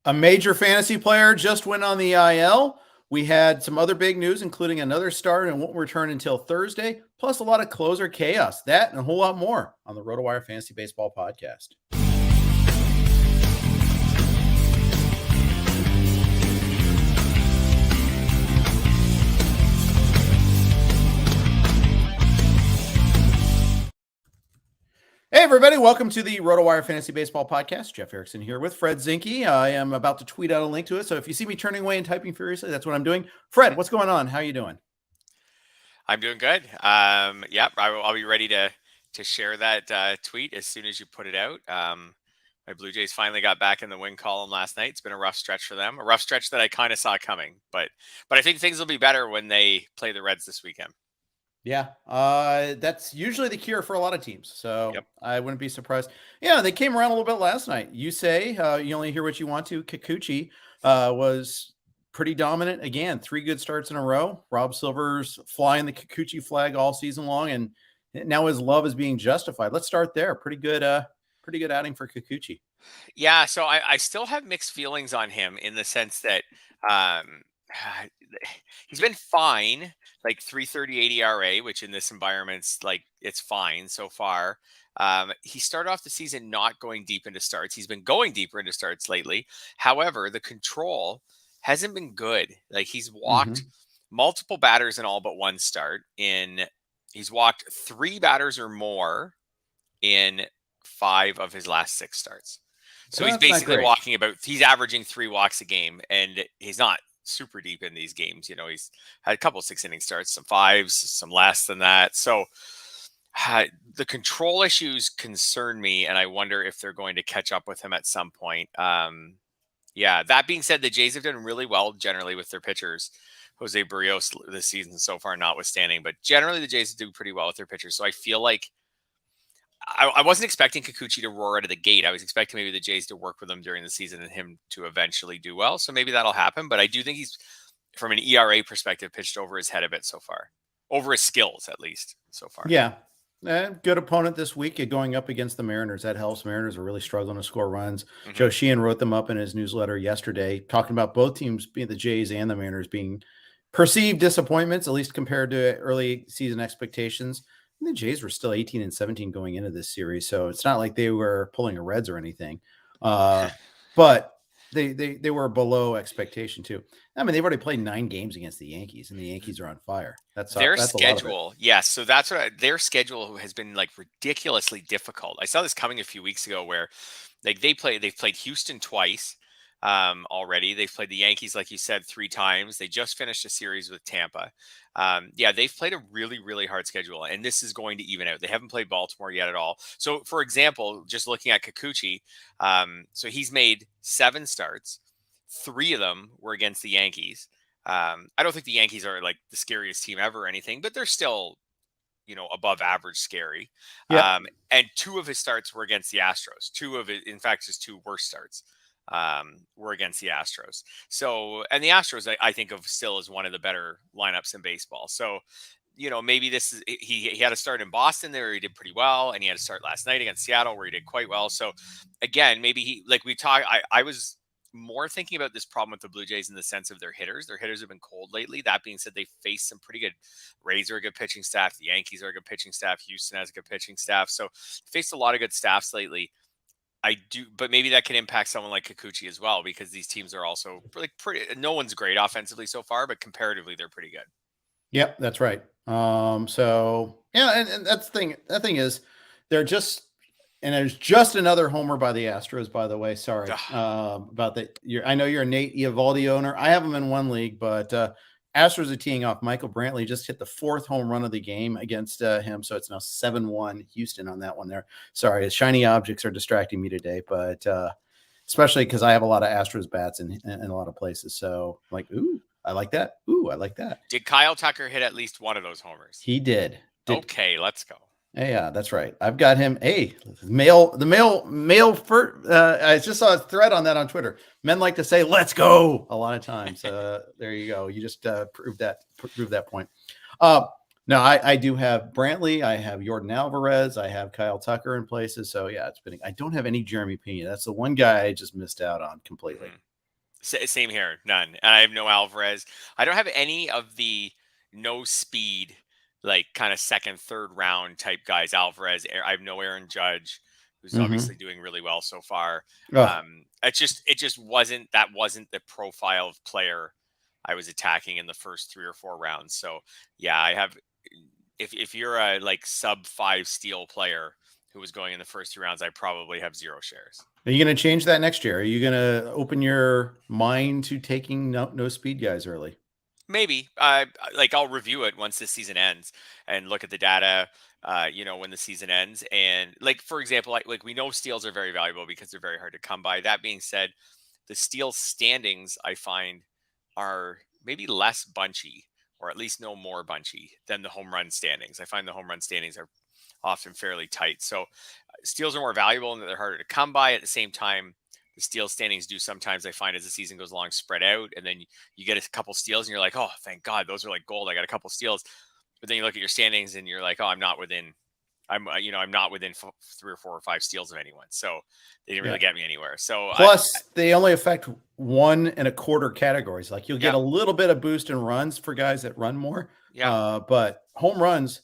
A major fantasy player just went on the IL. We had some other big news, including another start and won't return until Thursday, plus a lot of closer chaos. That and a whole lot more on the RotoWire Fantasy Baseball Podcast. Hey, everybody. Welcome to the RotoWire Fantasy Baseball Podcast. Jeff Erickson here with Fred Zinkie. I am about to tweet out a link to it. So if you see me turning away and typing furiously, that's what I'm doing. Fred, what's going on? How are you doing? I'm doing good. Yep, I'll be ready to share that tweet as soon as you put it out. My Blue Jays finally got back in the win column last night. It's been a rough stretch for them, a rough stretch that I kind of saw coming. But I think things will be better when they play the Reds this weekend. Yeah, that's usually the cure for a lot of teams. So Yep. I wouldn't be surprised. Yeah, they came around a little bit last night. You say you only hear what you want to. Kikuchi was pretty dominant. Again, 3 good starts in a row. Rob Silver's flying the Kikuchi flag all season long, and now his love is being justified. Let's start there. Pretty good outing for Kikuchi. Yeah, so I still have mixed feelings on him in the sense that he's been fine, like 3.38 ERA, which in this environment's like it's fine so far. He started off the season not going deep into starts. He's been going deeper into starts lately. However, the control hasn't been good. Like he's walked multiple batters in all but one start. He's walked 3 batters or more in 5 of his last 6 starts. So he's basically he's averaging 3 walks a game, and he's not super deep in these games. You know, he's had a couple of 6-inning starts, some 5s, some less than that. So the control issues concern me, and I wonder if they're going to catch up with him at some point. Yeah, that being said, the Jays have done really well generally with their pitchers. Jose Barrios this season so far notwithstanding, but generally the Jays do pretty well with their pitchers. So I feel like I wasn't expecting Kikuchi to roar out of the gate. I was expecting maybe the Jays to work with him during the season and him to eventually do well. So maybe that'll happen. But I do think he's, from an ERA perspective, pitched over his head a bit so far. Over his skills, at least, so far. Yeah. Good opponent this week going up against the Mariners. That helps. Mariners are really struggling to score runs. Joe Sheehan wrote them up in his newsletter yesterday, talking about both teams, being the Jays and the Mariners, being perceived disappointments, at least compared to early season expectations. The Jays were still 18-17 going into this series, so it's not like they were pulling a Reds or anything. But they were below expectation too. I mean, they've already played 9 games against the Yankees, and the Yankees are on fire. That's their schedule. Yes, so that's what their schedule has been like ridiculously difficult. I saw this coming a few weeks ago, where like they've played Houston twice. Already. They've played the Yankees, like you said, 3 times. They just finished a series with Tampa. Yeah, they've played a really, really hard schedule, and this is going to even out. They haven't played Baltimore yet at all. So, for example, just looking at Kikuchi, so he's made 7 starts. 3 of them were against the Yankees. I don't think the Yankees are like the scariest team ever or anything, but they're still, above average scary. Yeah. And 2 of his starts were against the Astros. 2 of it, in fact, his 2 worst starts were against the Astros. So, and the Astros, I think of still as one of the better lineups in baseball. So, maybe this is, he had a start in Boston there where he did pretty well, and he had a start last night against Seattle where he did quite well. So again, maybe I was more thinking about this problem with the Blue Jays in the sense of their hitters. Their hitters have been cold lately. That being said, they faced some pretty good. Rays are a good pitching staff. The Yankees are a good pitching staff. Houston has a good pitching staff. So faced a lot of good staffs lately. I do, but maybe that can impact someone like Kikuchi as well, because these teams are also like pretty. No one's great offensively so far, but comparatively, they're pretty good. Yep, that's right. So yeah, and that's the thing. That thing is, they're just, and there's just another homer by the Astros. By the way, sorry about that. I know you're a Nate Eovaldi owner. I have him in one league, but Astros are teeing off. Michael Brantley just hit the 4th home run of the game against him. So it's now 7-1 Houston on that one there. Sorry, shiny objects are distracting me today, but especially because I have a lot of Astros bats in a lot of places. So I'm like, ooh, I like that. Ooh, I like that. Did Kyle Tucker hit at least one of those homers? He did. Okay, let's go. Yeah, that's right. I've got him. Hey, the male first. I just saw a thread on that on Twitter. Men like to say, let's go a lot of times. There you go. You just proved that point. No, I do have Brantley. I have Jordan Alvarez. I have Kyle Tucker in places. So yeah, I don't have any Jeremy Pena. That's the one guy I just missed out on completely. Same here, none. And I have no Alvarez. I don't have any of the no speed, like kind of second, third round type guys. Alvarez. I have no Aaron Judge, who's Mm-hmm. obviously doing really well so far. Oh, It just wasn't the profile of player I was attacking in the first 3 or 4 rounds. So yeah, I have. If you're a like sub 5 steal player who was going in the first 3 rounds, I probably have 0 shares. are you going to change that next year? Are you going to open your mind to taking no speed guys early? Maybe. Like I'll review it once this season ends and look at the data. When the season ends, and like for example, like we know steals are very valuable because they're very hard to come by. That being said, the steal standings I find are maybe less bunchy, or at least no more bunchy than the home run standings. I find the home run standings are often fairly tight. So steals are more valuable and they're harder to come by. At the same time, the steal standings do sometimes, I find, as the season goes along, spread out, and then you get a couple steals and you're like, oh, thank God, those are like gold. I got a couple steals. But then you look at your standings and you're like, oh, I'm not within 3 or 4 or 5 steals of anyone. So they didn't really get me anywhere. So Plus, they only affect 1.25 categories. Like you'll get yeah, a little bit of boost in runs for guys that run more. yeah. But home runs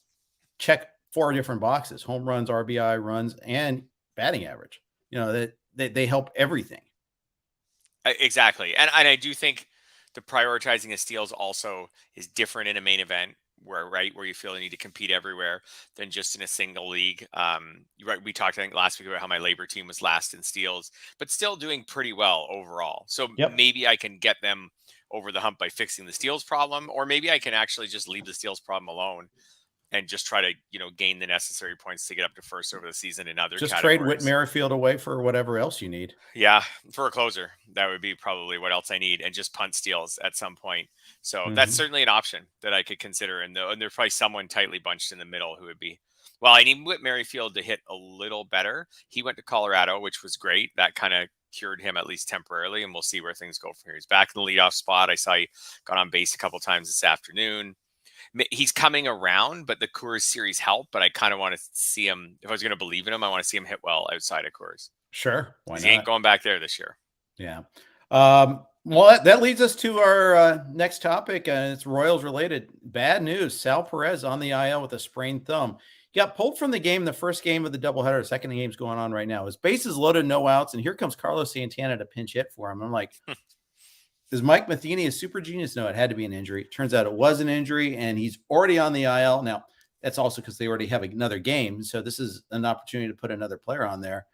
check 4 different boxes: home runs, RBI runs, and batting average. That they help everything. Exactly. And I do think the prioritizing of steals also is different in a main event where you feel the need to compete everywhere than just in a single league. Right. We talked, I think, last week about how my labor team was last in steals, but still doing pretty well overall. So Yep. maybe I can get them over the hump by fixing the steals problem, or maybe I can actually just leave the steals problem alone and just try to, gain the necessary points to get up to first over the season in other Just trade Whit categories. Merrifield away for whatever else you need. Yeah, for a closer, that would be probably what else I need, and just punt steals at some point. So that's Mm-hmm. certainly an option that I could consider. And there's probably someone tightly bunched in the middle who would be. Well, I need Whit Merrifield to hit a little better. He went to Colorado, which was great. That kind of cured him at least temporarily, and we'll see where things go from here. He's back in the leadoff spot. I saw he got on base a couple times this afternoon. He's coming around, but the Coors series helped. But I kind of want to see him. If I was going to believe in him, I want to see him hit well outside of Coors. Sure. Why Because he ain't not? going back there this year. Yeah. Well, that leads us to our next topic, and it's Royals related. Bad news. Sal Perez on the IL with a sprained thumb. He got pulled from the game, the first game of the doubleheader. Second game's going on right now. His bases loaded, no outs, and here comes Carlos Santana to pinch hit for him. I'm like, is Mike Matheny a super genius? No, it had to be an injury. Turns out it was an injury, and he's already on the IL. Now, that's also because they already have another game, so this is an opportunity to put another player on there.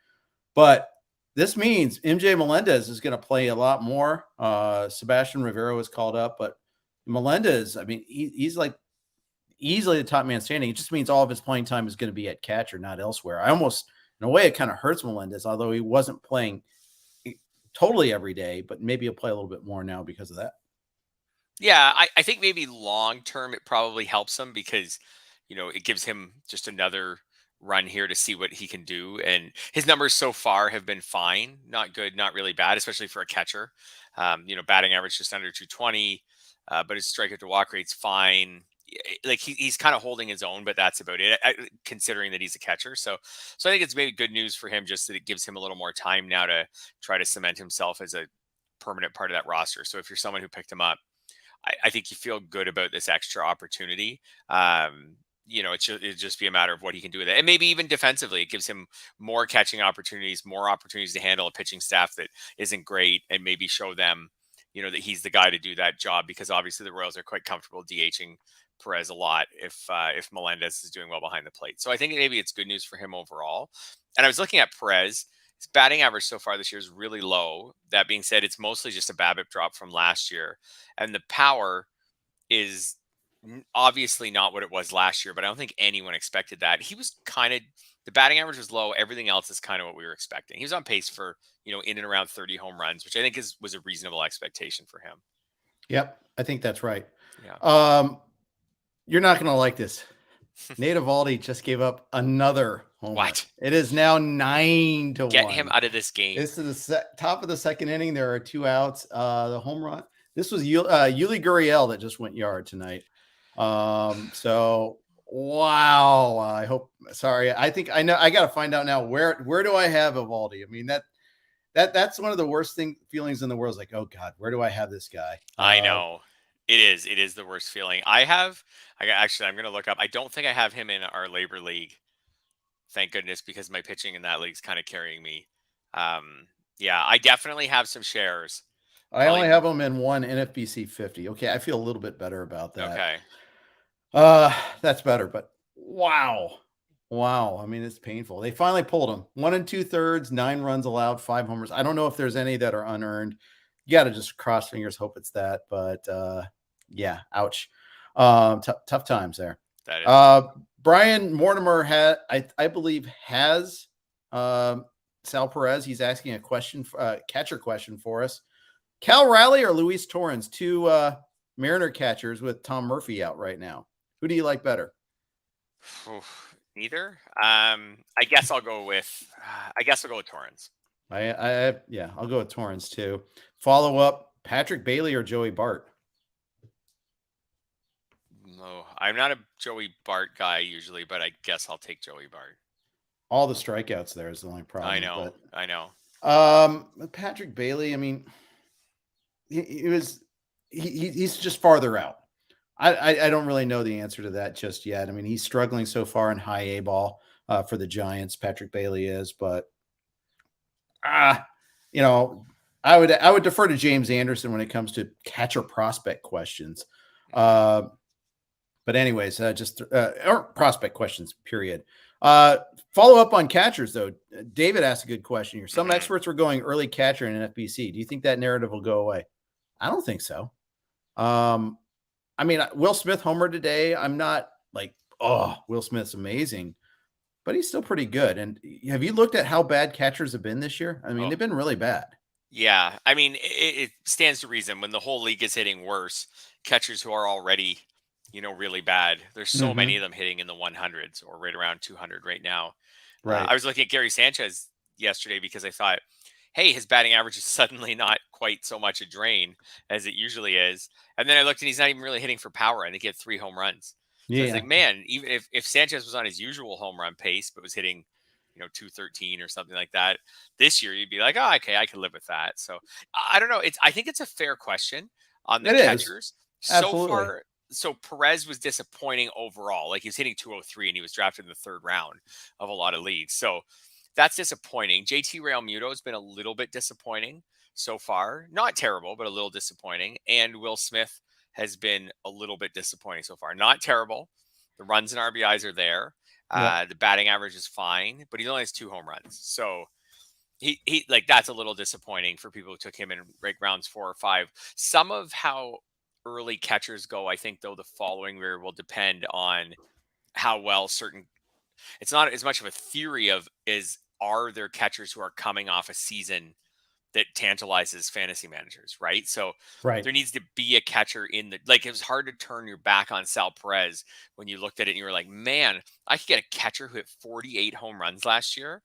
But this means MJ Melendez is going to play a lot more. Sebastian Rivera was called up, but Melendez, I mean, he's like easily the top man standing. It just means all of his playing time is going to be at catcher, not elsewhere. I almost, in a way, it kind of hurts Melendez, although he wasn't playing totally every day, but maybe he'll play a little bit more now because of that. Yeah, I think maybe long term it probably helps him because, it gives him just another run here to see what he can do. And his numbers so far have been fine, not good, not really bad, especially for a catcher. Batting average just under 220, but his strikeout to walk rate's fine. Like he's kind of holding his own, but that's about it. Considering that he's a catcher, so I think it's maybe good news for him, just that it gives him a little more time now to try to cement himself as a permanent part of that roster. So if you're someone who picked him up, I think you feel good about this extra opportunity. It'd just be a matter of what he can do with it. And maybe even defensively, it gives him more catching opportunities, more opportunities to handle a pitching staff that isn't great, and maybe show them, that he's the guy to do that job, because obviously the Royals are quite comfortable DHing Perez a lot if Melendez is doing well behind the plate. So I think maybe it's good news for him overall. And I was looking at Perez. His batting average so far this year is really low. That being said, it's mostly just a BABIP drop from last year. And the power is obviously not what it was last year, but I don't think anyone expected that. He was the batting average was low. Everything else is kind of what we were expecting. He was on pace for, in and around 30 home runs, which I think was a reasonable expectation for him. Yep, I think that's right. Yeah. You're not going to like this. Nate Eovaldi just gave up another homer. What? It is now 9-1. Get him out of this game. This is the top of the second inning. There are 2 outs. The home run. This was Yuli Gurriel that just went yard tonight. So wow. I think I know. I got to find out now where do I have Eovaldi? I mean, That's one of the worst feelings in the world. Is like, oh God, where do I have this guy? I know. It is the worst feeling. I'm going to look up. I don't think I have him in our labor league. Thank goodness, because my pitching in that league is kind of carrying me. Yeah, I definitely have some shares. I only have him in one NFBC 50. Okay, I feel a little bit better about that. Okay. That's better, but wow. I mean, it's painful. They finally pulled him. 1 2/3, 9 runs allowed, 5 homers. I don't know if there's any that are unearned. You got to just cross fingers, hope it's that. But yeah, ouch. Tough times there. That is. Brian Mortimer I believe has Sal Perez. He's asking a question, catcher question for us. Cal Raleigh or Luis Torrens, 2 Mariner catchers with Tom Murphy out right now. Who do you like better? Neither. I guess I'll go with Torrens. I'll go with Torrens too. Follow up, Patrick Bailey or Joey Bart? No, I'm not a Joey Bart guy usually, but I guess I'll take Joey Bart. All the strikeouts there is the only problem. I know. Patrick Bailey, I mean, he's just farther out. I don't really know the answer to that just yet. I mean, he's struggling so far in high A ball for the Giants. Patrick Bailey is, but I would defer to James Anderson when it comes to catcher prospect questions. But anyways, or prospect questions, period. Follow up on catchers, though. David asked a good question here. Some experts were going early catcher in NFBC. Do you think that narrative will go away? I don't think so. I mean, Will Smith homer today. I'm not like, oh, Will Smith's amazing, but he's still pretty good. And have you looked at how bad catchers have been this year? I mean, they've been really bad. Yeah. I mean, it stands to reason when the whole league is hitting worse, catchers who are already, really bad. There's so many of them hitting in the 100s or right around 200 right now. Right. I was looking at Gary Sanchez yesterday because I thought, hey, his batting average is suddenly not quite so much a drain as it usually is. And then I looked and he's not even really hitting for power. I think he had 3 home runs. So I was like, man, even if Sanchez was on his usual home run pace, but was hitting, 213 or something like that this year, you'd be like, oh, okay, I can live with that. So I don't know. I think it's a fair question on the catchers. Absolutely. So far, so Perez was disappointing overall. Like he was hitting 203 and he was drafted in the 3rd round of a lot of leagues. So that's disappointing. JT Realmuto has been a little bit disappointing so far. Not terrible, but a little disappointing. And Will Smith has been a little bit disappointing so far. Not terrible. The runs and RBIs are there. The batting average is fine, but he only has 2 home runs. So he like that's a little disappointing for people who took him in rounds 4 or 5. Some of how early catchers go, I think, though, the following year will depend on how well certain. It's not as much of a theory are there catchers who are coming off a season that tantalizes fantasy managers, right? So there needs to be a catcher it was hard to turn your back on Sal Perez when you looked at it and you were like, man, I could get a catcher who hit 48 home runs last year.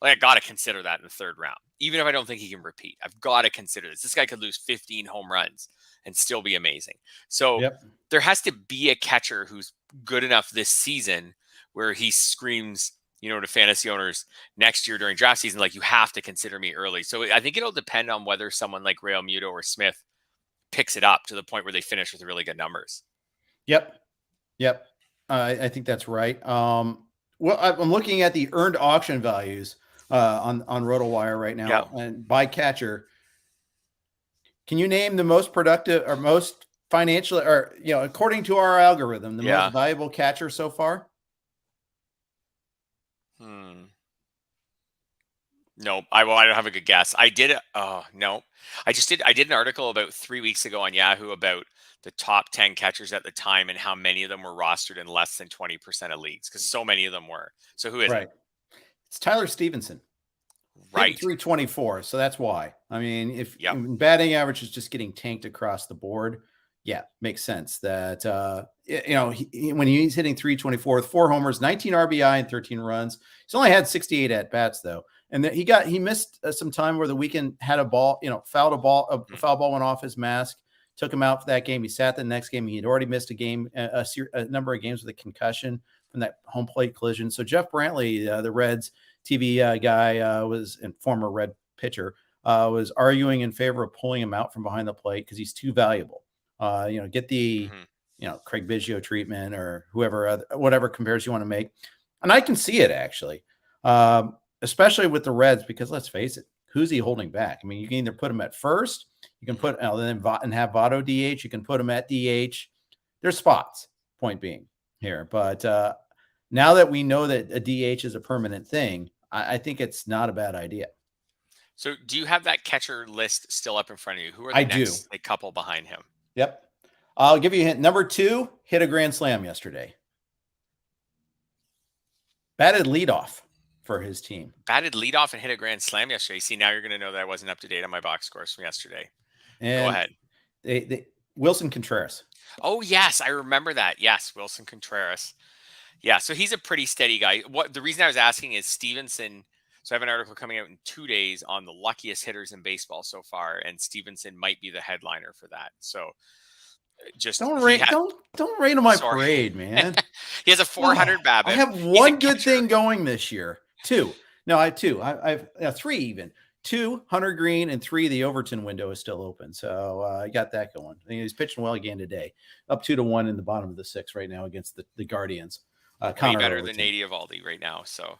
Like I got to consider that in the 3rd round. Even if I don't think he can repeat, I've got to consider this. This guy could lose 15 home runs and still be amazing. So there has to be a catcher who's good enough this season where he screams, to fantasy owners next year during draft season, like you have to consider me early. So I think it'll depend on whether someone like Realmuto or Smith picks it up to the point where they finish with really good numbers. Yep. I think that's right. Well, I'm looking at the earned auction values on RotoWire right now and by catcher. Can you name the most productive or most financially, or, according to our algorithm, the most valuable catcher so far? No, I don't have a good guess. I did. No, I did an article about 3 weeks ago on Yahoo about the top 10 catchers at the time and how many of them were rostered in less than 20% of leagues, because so many of them were. So who is it? It's Tyler Stevenson. Right. 324. So that's why. I mean, if batting average is just getting tanked across the board, makes sense that, when he's hitting 324 with 4 homers, 19 RBI and 13 runs, he's only had 68 at bats though. And then he missed some time where the weekend had a ball, fouled a ball, a foul ball went off his mask, took him out for that game. He sat the next game. He had already missed a number of games with a concussion from that home plate collision. So Jeff Brantley, the Reds TV guy, was and former Red pitcher, was arguing in favor of pulling him out from behind the plate because he's too valuable. Get the Craig Biggio treatment or whatever compares you want to make. And I can see it actually, especially with the Reds, because let's face it, who's he holding back? I mean, you can either put him at first, you can put and have Votto DH, you can put him at DH. There's spots, point being here. But now that we know that a DH is a permanent thing, I think it's not a bad idea. So do you have that catcher list still up in front of you? Who are the next couple behind him? Yep. I'll give you a hint. Number 2 hit a grand slam yesterday. Batted leadoff for his team. Batted leadoff and hit a grand slam yesterday. See, now you're going to know that I wasn't up to date on my box scores from yesterday. And go ahead. Wilson Contreras. Oh, yes. I remember that. Yes, Wilson Contreras. Yeah, so he's a pretty steady guy. The reason I was asking is Stevenson. So I have an article coming out in 2 days on the luckiest hitters in baseball so far, and Stevenson might be the headliner for that. So just don't rain on my parade, man. He has a 400 BABIP. I have one good thing going this year. 2. No, I have 2. I have 3 even. 2, Hunter Green, and 3, the Overton window is still open. So I got that going. I mean, he's pitching well again today. Up 2-1 in the bottom of the 6th right now against the Guardians. Way better than Nady Eovaldi right now. So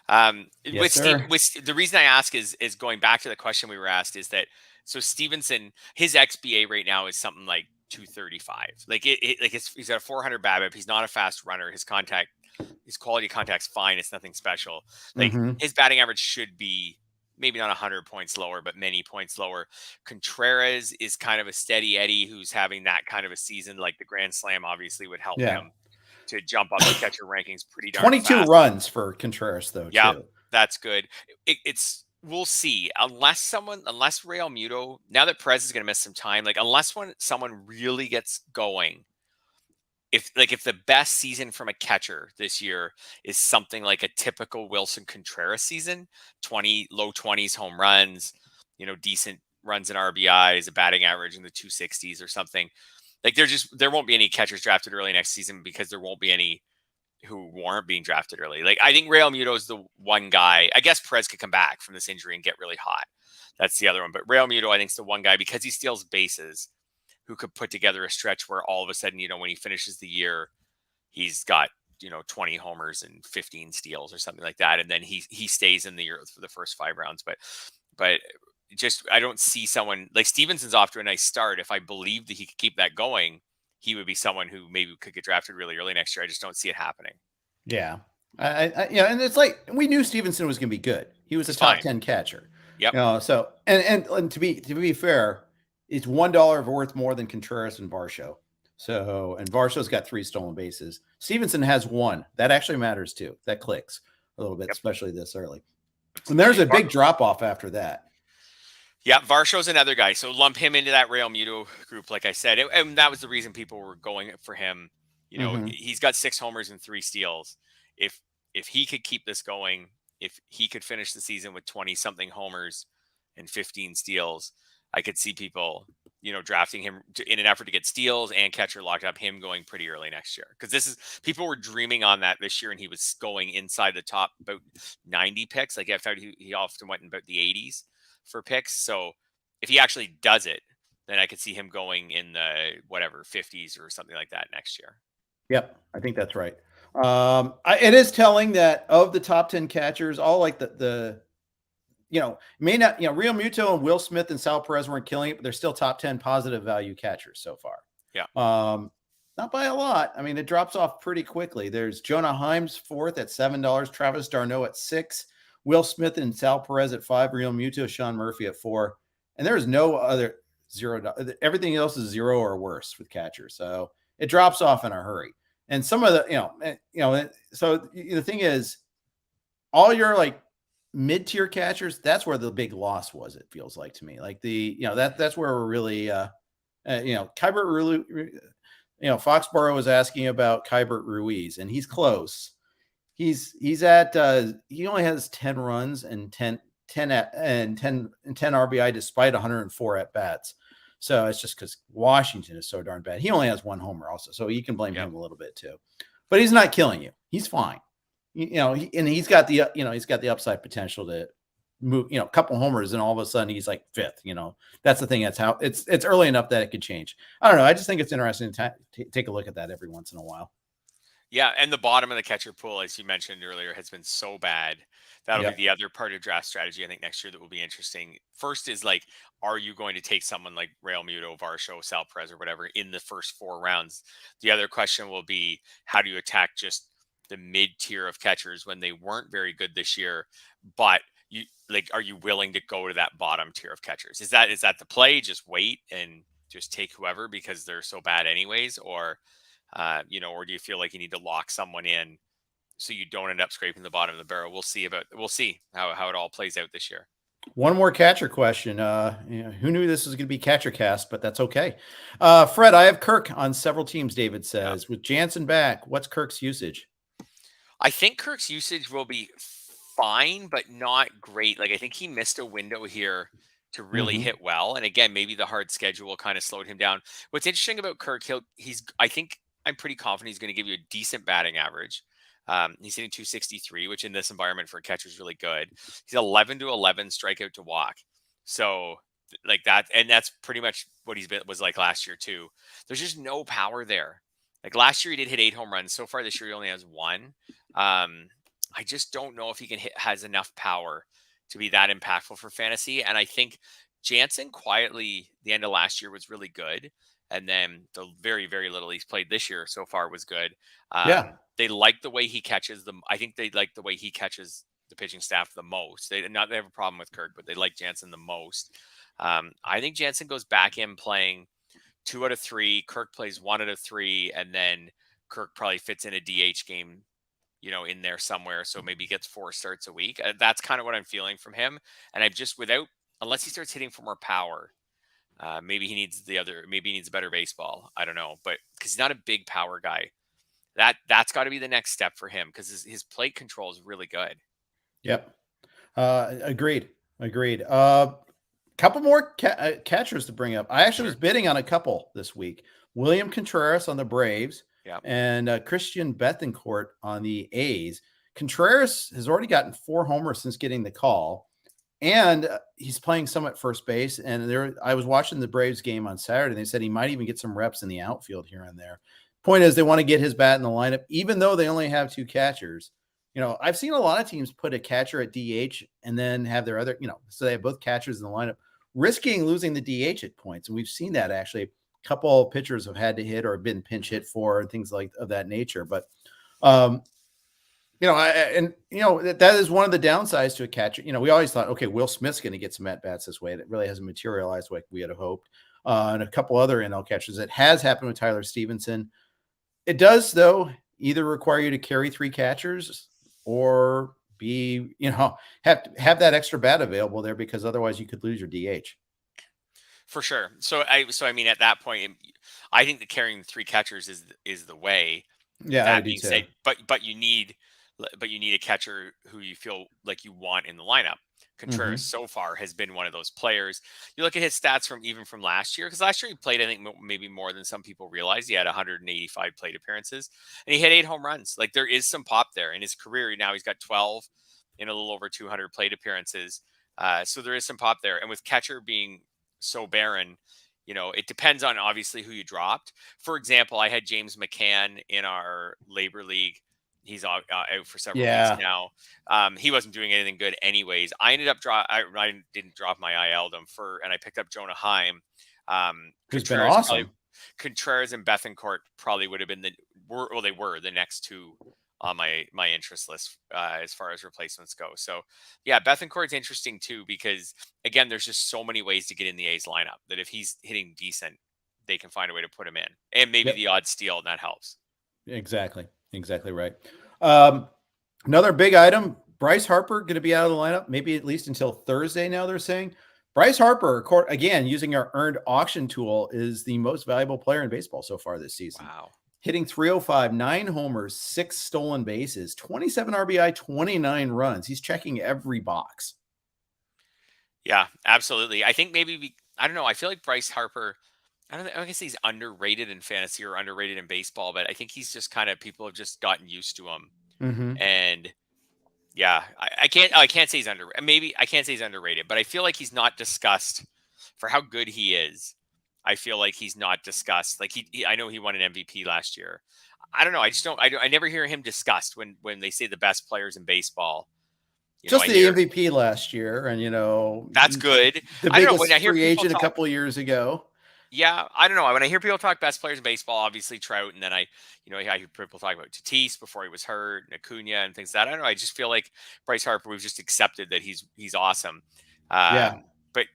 the reason I ask is going back to the question we were asked is that so Stevenson, his XBA right now is something like 235. He's got a 400 BABIP. He's not a fast runner. His quality contact's fine. It's nothing special. His batting average should be maybe not 100 points lower, but many points lower. Contreras is kind of a steady Eddie who's having that kind of a season. Like the Grand Slam obviously would help him to jump up the catcher rankings pretty darn 22 fast. runs for Contreras though. Yeah, too. That's good. We'll see. Unless Real Muto, now that Perez is going to miss some time, unless someone really gets going, if the best season from a catcher this year is something like a typical Wilson Contreras season, low 20s home runs, decent runs in RBIs, a batting average in the 260s or something. There won't be any catchers drafted early next season because there won't be any who weren't being drafted early. I think Real Muto is the one guy. I guess Perez could come back from this injury and get really hot. That's the other one. But Real Muto, I think, is the one guy because he steals bases who could put together a stretch where all of a sudden, when he finishes the year, he's got 20 homers and 15 steals or something like that, and then he stays in the year for the first 5 rounds. But just I don't see someone like Stevenson's off to a nice start. If I believe that he could keep that going, he would be someone who maybe could get drafted really early next year. I just don't see it happening. Yeah. And it's we knew Stevenson was going to be good. He was a top 10 catcher. Yep. So, and to be fair, it's $1 worth more than Contreras and Varsho. So, and Varsho's got 3 stolen bases. Stevenson has 1. That actually matters too. That clicks a little bit, especially this early. And there's a big drop off after that. Yeah, Varsho's another guy. So lump him into that Real Muto group, like I said. And that was the reason people were going for him. He's got 6 homers and 3 steals. If he could keep this going, if he could finish the season with 20-something homers and 15 steals, I could see people, drafting him in an effort to get steals and catcher locked up, him going pretty early next year. Because people were dreaming on that this year, and he was going inside the top about 90 picks. I thought he often went in about the 80s. For picks. So if he actually does it, then I could see him going in the 50s or something like that next year. Yep. I think that's right. It is telling that of the top 10 catchers, all may not, Real Muto and Will Smith and Sal Perez weren't killing it, but they're still top 10 positive value catchers so far. Yeah. Not by a lot. I mean, it drops off pretty quickly. There's Jonah Himes 4th at $7, Travis d'Arnaud at $6, Will Smith and Sal Perez at 5, Real Muto, Sean Murphy at 4. And there's no other $0. Everything else is 0 or worse with catchers. So it drops off in a hurry. And some of the, so the thing is, all your mid-tier catchers, that's where the big loss was, it feels like to me. That's where we're really, Kybert Ruiz, Foxborough was asking about Kybert Ruiz, and he's close. He's at he only has 10 runs and 10 RBI despite 104 at bats. So it's just because Washington is so darn bad. He only has 1 homer also, so you can blame him a little bit too. But he's not killing you. He's fine. He's got the upside potential to move, a couple homers, and all of a sudden he's like fifth. That's the thing. That's how it's early enough that it could change. I don't know. I just think it's interesting to take a look at that every once in a while. Yeah, and the bottom of the catcher pool, as you mentioned earlier, has been so bad. That'll be Yep. the other part of draft strategy I think next year that will be interesting. First is like, are you going to take someone like Real Muto, Varsho, Sal Perez, or whatever in the first 4 rounds? The other question will be, how do you attack just the mid tier of catchers when they weren't very good this year, but are you willing to go to that bottom tier of catchers? Is that the play? Just wait and just take whoever because they're so bad anyways, or or do you feel like you need to lock someone in so you don't end up scraping the bottom of the barrel? We'll see how it all plays out this year. One more catcher question. Who knew this was going to be catcher cast, but that's okay. Fred, I have Kirk on several teams. David says, with Jansen back, what's Kirk's usage? I think Kirk's usage will be fine, but not great. Like, I think he missed a window here to really hit well. And again, maybe the hard schedule kind of slowed him down. What's interesting about Kirk, I'm pretty confident he's going to give you a decent batting average. He's hitting 263, which in this environment for a catcher is really good. He's 11 to 11 strikeout to walk. So like that, and that's pretty much what was like last year too. There's just no power there. Like last year he did hit 8 home runs. So far this year he only has 1. I just don't know if he has enough power to be that impactful for fantasy. And I think Jansen quietly, the end of last year was really good. And then the very, very little he's played this year so far was good. They like the way he catches them. I think they like the way he catches the pitching staff the most. They have a problem with Kirk, but they like Jansen the most. I think Jansen goes back in playing 2 out of 3. Kirk plays 1 out of 3. And then Kirk probably fits in a DH game, in there somewhere. So maybe he gets 4 starts a week. That's kind of what I'm feeling from him. And unless he starts hitting for more power, maybe he needs a better baseball. I don't know, but because he's not a big power guy, that's got to be the next step for him because his plate control is really good. Yep. Agreed. Couple more catchers to bring up. I actually was bidding on a couple this week. William Contreras on the Braves. Yep. And Christian Bethancourt on the A's. Contreras has already gotten 4 homers since getting the call, and he's playing some at first base. And I was watching the Braves game on Saturday, and they said he might even get some reps in the outfield here and there. Point is, they want to get his bat in the lineup, even though they only have 2 catchers. I've seen a lot of teams put a catcher at DH and then have their other, so they have both catchers in the lineup, risking losing the DH at points. And we've seen that actually. Couple pitchers have had to hit or been pinch hit for and things of that nature. But, that is one of the downsides to a catcher. We always thought, okay, Will Smith's going to get some at bats this way. And it really hasn't materialized like we had hoped. And a couple other NL catchers. It has happened with Tyler Stevenson. It does, though, either require you to carry 3 catchers or have that extra bat available there because otherwise you could lose your DH. For sure. So I mean, at that point, I think that carrying 3 catchers is the way. Yeah, that being said, but you need a catcher who you feel like you want in the lineup. Contreras so far has been one of those players. You look at his stats from last year, because last year he played, I think, maybe more than some people realize. He had 185 plate appearances, and he hit 8 home runs. Like, there is some pop there in his career. Now he's got 12 in a little over 200 plate appearances. So there is some pop there. And with catcher being so barren, it depends on obviously who you dropped. For example, I had James Mccann in our labor league. He's out for several weeks now. He wasn't doing anything good anyways. I ended up I didn't drop my IL them and I picked up Jonah Heim. Who's been awesome. Contreras and Bethancourt probably would have been they were the next 2 on my interest list as far as replacements go. So yeah, Bethancourt's interesting too, because again, there's just so many ways to get in the A's lineup that if he's hitting decent, they can find a way to put him in, and maybe the odd steal, and that helps. Exactly right. Another big item, Bryce Harper going to be out of the lineup, maybe at least until Thursday. Now they're saying Bryce Harper, again, using our earned auction tool, is the most valuable player in baseball so far this season. Wow. Hitting 305, 9 homers, 6 stolen bases, 27 RBI, 29 runs. He's checking every box. Yeah, absolutely. I think I don't know. I feel like Bryce Harper, I guess he's underrated in fantasy or underrated in baseball, but I think he's just people have just gotten used to him. And Yeah, I can't say he's underrated. Maybe I can't say he's underrated, but I feel like he's not discussed for how good he is. I feel like he's not discussed. Like I know he won an MVP last year. I don't know. I just don't. I never hear him discussed when they say the best players in baseball. Just I the hear MVP last year, and that's good. the I don't know when biggest I hear free people agent a talk. couple of years ago. Yeah, I don't know. When I hear people talk best players in baseball, obviously Trout, and then I hear people talk about Tatis before he was hurt, and Acuna, and things like that. I don't know. I just feel like Bryce Harper, we've just accepted that he's awesome. Yeah, But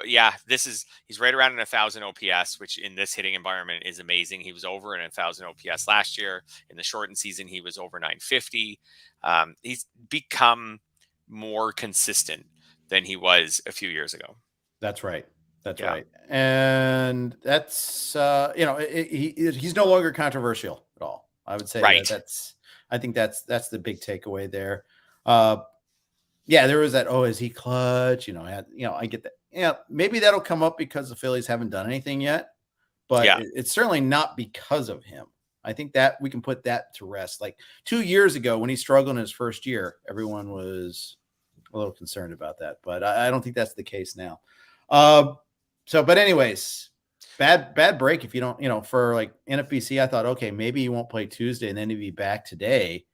yeah, he's right around an 1,000 OPS, which in this hitting environment is amazing. He was over an 1,000 OPS last year. In the shortened season, he was over 950. He's become more consistent than he was a few years ago. that's right. That's right. And that's, he's no longer controversial at all. I would say right. I think that's the big takeaway there. Yeah, there was that, is he clutch? I get that. Yeah, maybe that'll come up because the Phillies haven't done anything yet, but it's certainly not because of him. I think that we can put that to rest. Like 2 years ago when he struggled in his first year, everyone was a little concerned about that, but I don't think that's the case now. But anyways, bad break. If you don't, for like NFBC, I thought, okay, maybe he won't play Tuesday and then he'd be back today.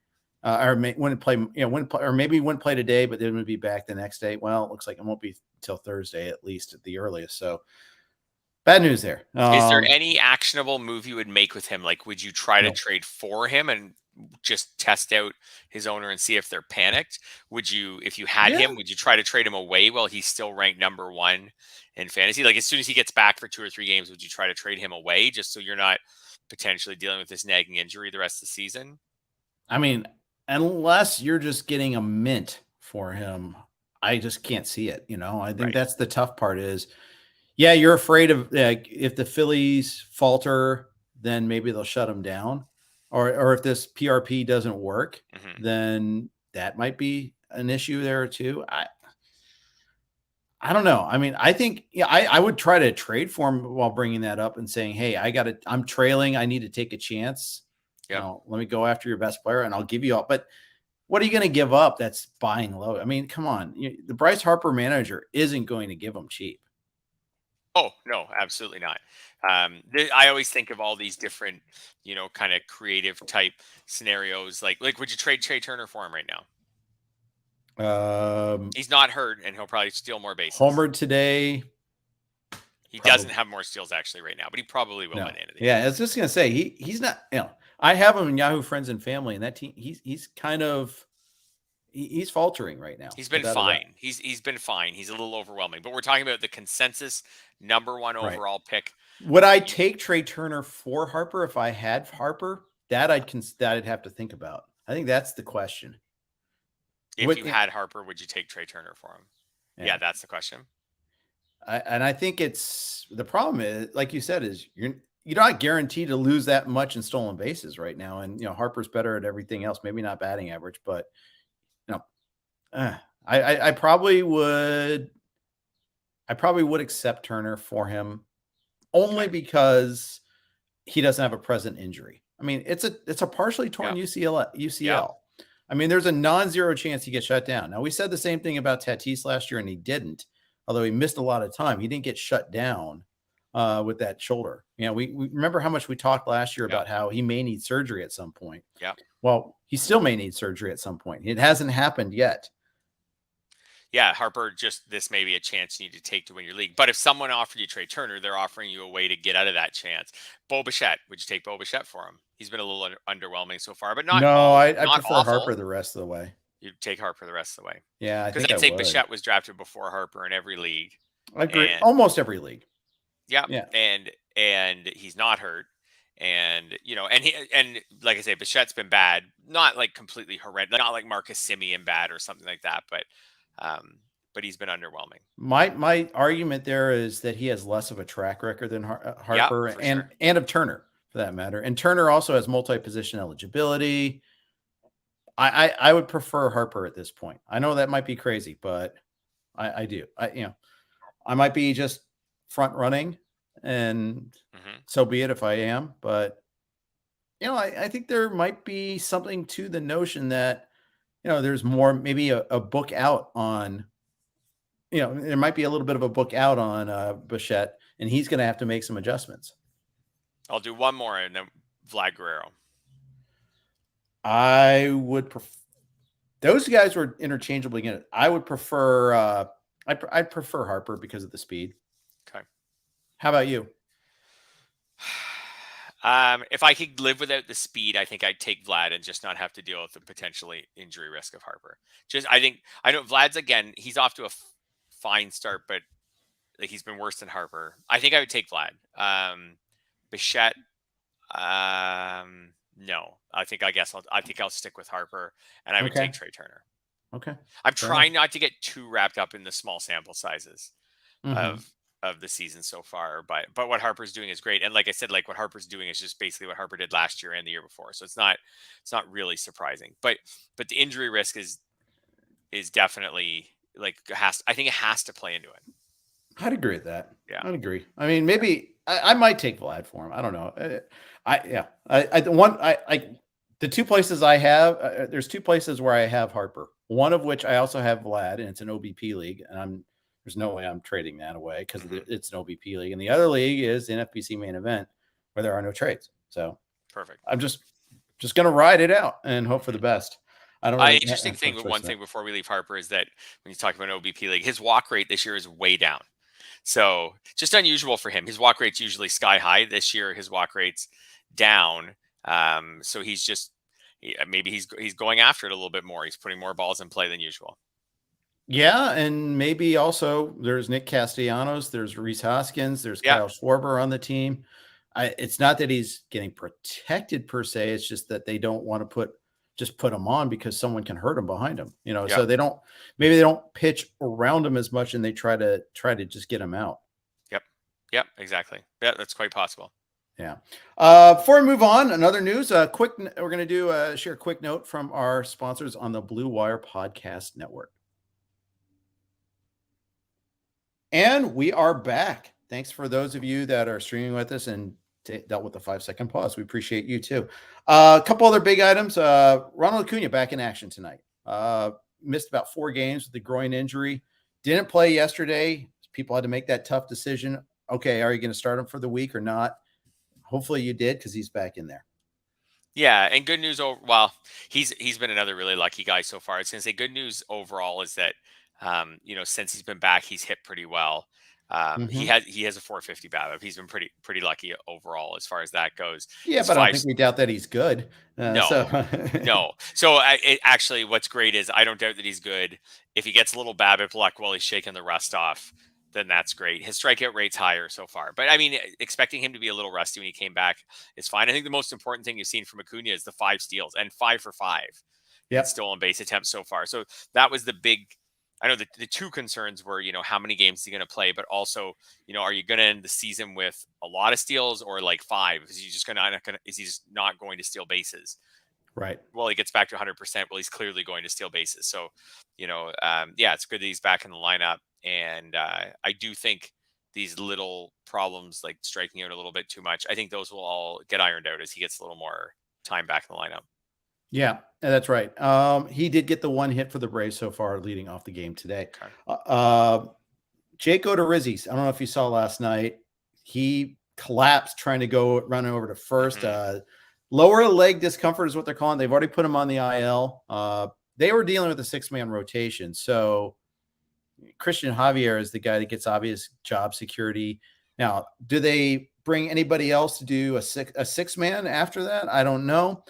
Wouldn't play, or maybe he wouldn't play today, but then would be back the next day. Well, it looks like it won't be till Thursday, at least at the earliest. So bad news there. Is there any actionable move you would make with him? Like, would you try to trade for him and just test out his owner and see if they're panicked? Would you, if you had him, would you try to trade him away while he's still ranked number 1 in fantasy? Like as soon as he gets back for 2 or 3 games, would you try to trade him away just so you're not potentially dealing with this nagging injury the rest of the season? I mean, unless you're just getting a mint for him, I just can't see it. I think that's the tough part is, yeah, you're afraid of like if the Phillies falter, then maybe they'll shut him down. Or if this PRP doesn't work, then that might be an issue there too. I don't know. I mean, I think I would try to trade for him while bringing that up and saying, hey, I'm trailing. I need to take a chance. Let me go after your best player and I'll give you all. But what are you going to give up that's buying low? I mean, come on. The Bryce Harper manager isn't going to give them cheap. Oh, no, absolutely not. I always think of all these different, kind of creative type scenarios. Like, would you trade Trey Turner for him right now? He's not hurt, and he'll probably steal more bases. Homered today. He doesn't have more steals actually right now, but he probably will by the end of the year. Yeah, I was just gonna say he's not. I have him in Yahoo Friends and Family, and that team he's kind of. He's faltering right now. He's been fine. He's been fine. He's a little overwhelming, but we're talking about the consensus number 1 overall pick. Would I take Trey Turner for Harper if I had Harper? That I'd have to think about. I think that's the question. If you had Harper, would you take Trey Turner for him? Yeah, that's the question. I think it's the problem is, like you said, is you're not guaranteed to lose that much in stolen bases right now, and Harper's better at everything else. Maybe not batting average, but. I probably would accept Turner for him only because he doesn't have a present injury. I mean, it's a partially torn UCL. Yeah. I mean, there's a non-zero chance he gets shut down. Now we said the same thing about Tatis last year and he didn't, although he missed a lot of time. He didn't get shut down with that shoulder. We remember how much we talked last year about how he may need surgery at some point. Yeah. Well, he still may need surgery at some point. It hasn't happened yet. Yeah, Harper, this may be a chance you need to take to win your league. But if someone offered you Trey Turner, they're offering you a way to get out of that chance. Bo Bichette, would you take Bo Bichette for him? He's been a little underwhelming so far, but not. No, I prefer awful. Harper the rest of the way. You'd take Harper the rest of the way. Yeah, because I'd say Bichette was drafted before Harper in every league. I agree. Almost every league. Yeah. And he's not hurt. And and like I say, Bichette's been bad, not like completely horrendous, not like Marcus Semien bad or something like that, but he's been underwhelming. My argument there is that he has less of a track record than Harper and of Turner for that matter. And Turner also has multi-position eligibility. I would prefer Harper at this point. I know that might be crazy, but I do. I might be just front running, and so be it if I am. But I think there might be something to the notion that there's more, maybe a book out on, there might be a little bit of a book out on Bichette, and he's going to have to make some adjustments. I'll do one more, and then Vlad Guerrero. I would those guys were interchangeable again. I would prefer I'd prefer Harper because of the speed. Okay. How about you? If I could live without the speed, I think I'd take Vlad and just not have to deal with the potentially injury risk of Harper. I know Vlad's, again, he's off to a fine start, but like, he's been worse than Harper. I think I would take Vlad. Bichette, no. I think I'll stick with Harper, and I would take Trey Turner. Okay. I'm trying not to get too wrapped up in the small sample sizes of the season so far, but what Harper's doing is great. And like I said, like, what Harper's doing is just basically what Harper did last year and the year before. So it's not really surprising. But the injury risk is definitely, like, I think it has to play into it. I'd agree with that. Yeah. I'd agree. I mean, maybe I might take Vlad for him. I don't know. The two places I have, there's two places where I have Harper, one of which I also have Vlad, and it's an OBP league, and there's no way I'm trading that away because it's an OBP league. And the other league is the NFBC main event where there are no trades. So perfect. I'm just going to ride it out and hope for the best. I don't know. Interesting thing, but one thing before we leave Harper is that when you talk about an OBP league, his walk rate this year is way down. So just unusual for him. His walk rate's usually sky high. This year, his walk rate's down. So maybe he's going after it a little bit more. He's putting more balls in play than usual. Yeah, and maybe also there's Nick Castellanos, there's Rhys Hoskins, there's Kyle Schwarber on the team. It's not that he's getting protected per se. It's just that they don't want to put him on because someone can hurt him behind him. So they don't pitch around him as much, and they try to just get him out. Yep, exactly. Yeah, that's quite possible. Yeah. Before we move on, another news, we're going to share a quick note from our sponsors on the Blue Wire Podcast Network. And we are back. Thanks for those of you that are streaming with us and dealt with the 5-second pause. We appreciate you too. A couple other big items. Ronald Lacuna back in action tonight. Missed about 4 games with the groin injury. Didn't play yesterday. People had to make that tough decision. Okay, are you going to start him for the week or not? Hopefully you did, because he's back in there. Yeah, and good news. Well, he's been another really lucky guy so far. I was going to say good news overall is that since he's been back, he's hit pretty well. He has a 450 BABIP. He's been pretty lucky overall as far as that goes. Yeah, but I don't think we doubt that he's good. No. So actually, what's great is I don't doubt that he's good. If he gets a little BABIP luck while he's shaking the rust off, then that's great. His strikeout rate's higher so far. But I mean, expecting him to be a little rusty when he came back is fine. I think the most important thing you've seen from Acuna is the 5 steals and 5 for 5. Yeah, stolen base attempts so far. So that was the big. I know the two concerns were, how many games is he going to play, but also, are you going to end the season with a lot of steals or like 5? Is he just not going to steal bases? Right. Well, he gets back to 100%. Well, he's clearly going to steal bases. So, it's good that he's back in the lineup. And I do think these little problems, like striking out a little bit too much, I think those will all get ironed out as he gets a little more time back in the lineup. Yeah, that's right. He did get the 1 hit for the Braves so far, leading off the game today. Okay. Jake Odorizzi, I don't know if you saw last night. He collapsed trying to run over to first. Lower leg discomfort is what they're calling. They've already put him on the IL. They were dealing with a 6-man rotation. So Christian Javier is the guy that gets obvious job security. Now, do they bring anybody else to do a 6-man after that? I don't know.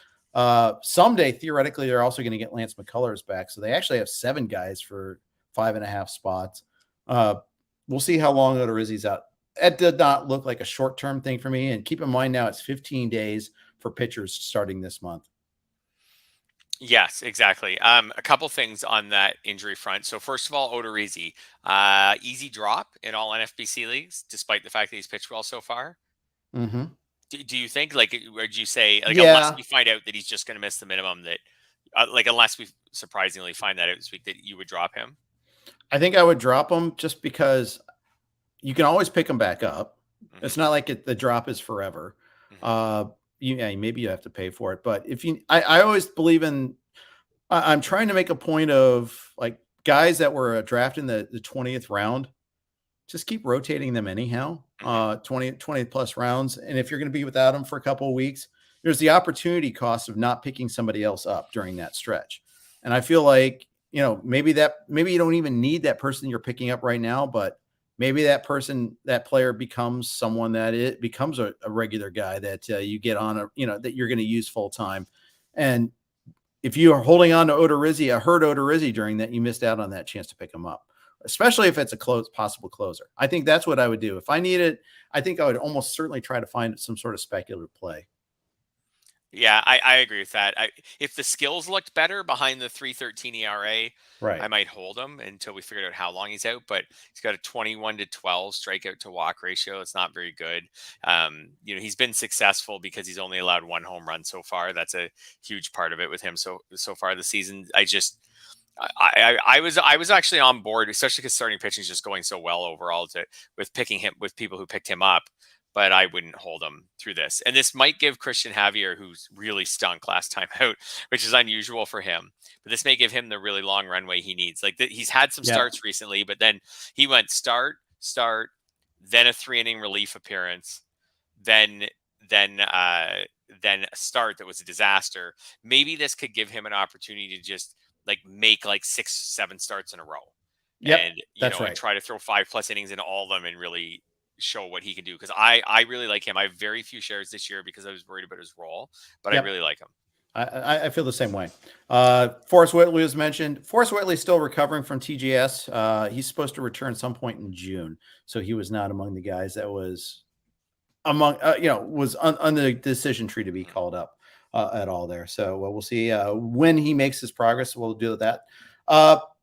Someday, theoretically, they're also going to get Lance McCullers back. So they actually have 7 guys for 5.5 spots. We'll see how long Odorizzi's out. That did not look like a short-term thing for me. And keep in mind now it's 15 days for pitchers starting this month. Yes, exactly. A couple things on that injury front. So first of all, Odorizzi, easy drop in all NFBC leagues, despite the fact that he's pitched well so far. Mm-hmm. Do you think, or do you say, unless we find out that he's just going to miss the minimum, that, unless we surprisingly find that out this week, that you would drop him? I think I would drop him just because you can always pick him back up. Mm-hmm. It's not like the drop is forever. Mm-hmm. Maybe you have to pay for it, but I always believe in I'm trying to make a point of like guys that were drafted in the 20th round. Just keep rotating them anyhow, 20 plus rounds. And if you're going to be without them for a couple of weeks, there's the opportunity cost of not picking somebody else up during that stretch. And I feel like, maybe you don't even need that person you're picking up right now, but maybe that player becomes someone that it becomes a regular guy that you get on that you're going to use full time. And if you are holding on to Odorizzi during that, you missed out on that chance to pick him up, especially if it's a possible closer. I think that's what I would do. If I need it, I think I would almost certainly try to find some sort of speculative play. Yeah, I agree with that. If the skills looked better behind the 3.13 ERA, Right. I might hold him until we figured out how long he's out. But he's got a 21-12 strikeout to walk ratio. It's not very good. He's been successful because he's only allowed one home run so far. That's a huge part of it with him so far this season. I was actually on board, especially because starting pitching is just going so well overall with picking him with people who picked him up. But I wouldn't hold him through this. And this might give Christian Javier, who's really stunk last time out, which is unusual for him. But this may give him the really long runway he needs. Like he's had some starts recently, but then he went start, then a 3-inning relief appearance, then a start that was a disaster. Maybe this could give him an opportunity to just make 6-7 starts in a row. Yep, and and try to throw 5+ innings into all of them and really show what he can do, because I really like him. I have very few shares this year because I was worried about his role, but I really like him. I feel the same way. Forrest Whitley was mentioned. Forrest Whitley is still recovering from TGS. He's supposed to return some point in June, so he was not among the guys that was among was on the decision tree to be called up at all there. So we'll see when he makes his progress. We'll do that.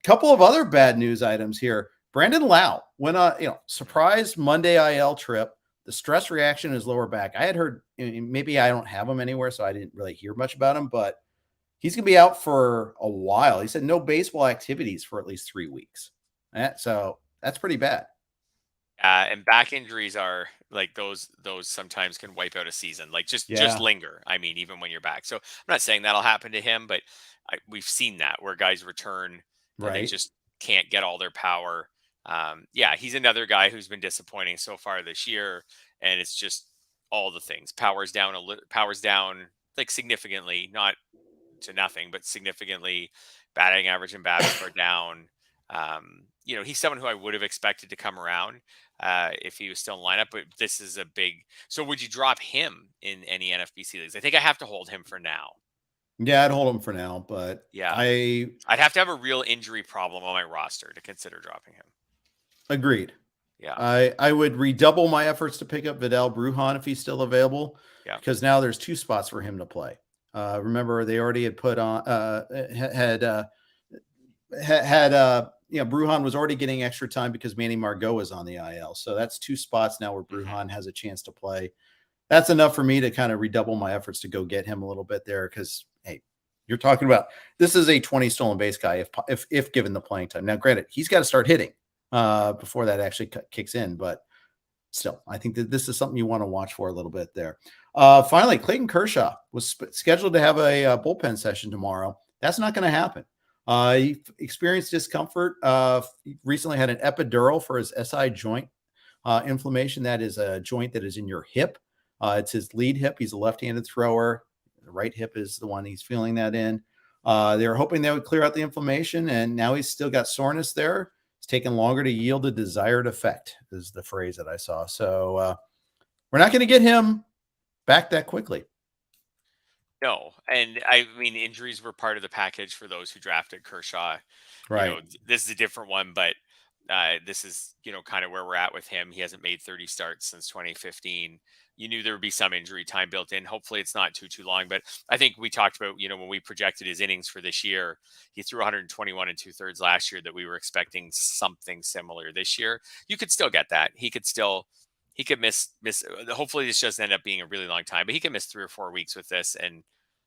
Couple of other bad news items here. Brandon Lau went on, surprise Monday IL trip. The stress reaction in his lower back. I had heard, maybe I don't have him anywhere, so I didn't really hear much about him, but he's going to be out for a while. He said no baseball activities for at least 3 weeks. So that's pretty bad. And back injuries are like those sometimes can wipe out a season, just linger. I mean, even when you're back. So I'm not saying that'll happen to him, but we've seen that where guys return and they just can't get all their power. He's another guy who's been disappointing so far this year, and it's just all the things. Power's down significantly, not to nothing, but significantly. Batting average and BABIP are down. He's someone who I would have expected to come around if he was still in lineup, but this is a big. So would you drop him in any NFBC leagues? I think I have to hold him for now. Yeah, I'd hold him for now, but I'd have to have a real injury problem on my roster to consider dropping him. Agreed. Yeah. I would redouble my efforts to pick up Vidal Brujan if he's still available. Yeah. Because now there's 2 spots for him to play. Remember they already had put on Brujan was already getting extra time because Manny Margot was on the IL. So that's 2 spots now where Brujan has a chance to play. That's enough for me to kind of redouble my efforts to go get him a little bit there. Cause hey, you're talking about, this is a 20 stolen base guy. If given the playing time. Now, granted, he's got to start hitting before that actually kicks in, but still, I think that this is something you want to watch for a little bit there. Finally, Clayton Kershaw was scheduled to have a bullpen session tomorrow. That's not going to happen. He experienced discomfort. He recently had an epidural for his SI joint inflammation. That is a joint that is in your hip. It's his lead hip. He's a left-handed thrower. The right hip is the one he's feeling that in. They were hoping they would clear out the inflammation, and now he's still got soreness there. It's taken longer to yield the desired effect, is the phrase that I saw. So we're not going to get him back that quickly. No, and I mean, injuries were part of the package for those who drafted Kershaw. Right. This is a different one, but this is, kind of where we're at with him. He hasn't made 30 starts since 2015. You knew there would be some injury time built in. Hopefully it's not too long, but I think we talked about, when we projected his innings for this year, he threw 121 2/3 last year, that we were expecting something similar this year. You could still get that. He could miss, hopefully this doesn't end up being a really long time, but he could miss 3 or 4 weeks with this, and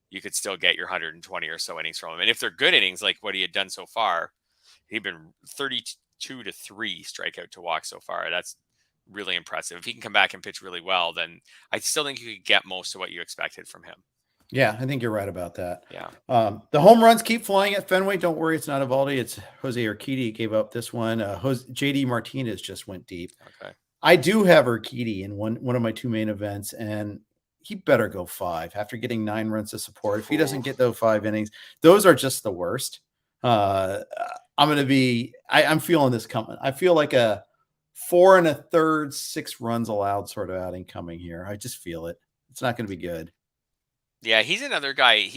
you could still get your 120 or so innings from him. And if they're good innings, like what he had done so far, he'd been 32 to 3 strikeout to walk so far. That's really impressive. If he can come back and pitch really well, then I still think you could get most of what you expected from him. Yeah, I think you're right about that. Yeah. The home runs keep flying at Fenway. Don't worry, it's not Evaldi. It's Jose Urquidy gave up this one. JD Martinez just went deep. Okay. I do have Urquidy in one of my two main events, and he better go 5 after getting 9 runs of support. If he doesn't get those 5 innings, those are just the worst. I'm feeling this coming. I feel like a 4 1/3, 6 runs allowed sort of outing coming here. I just feel it. It's not going to be good. Yeah, he's another guy.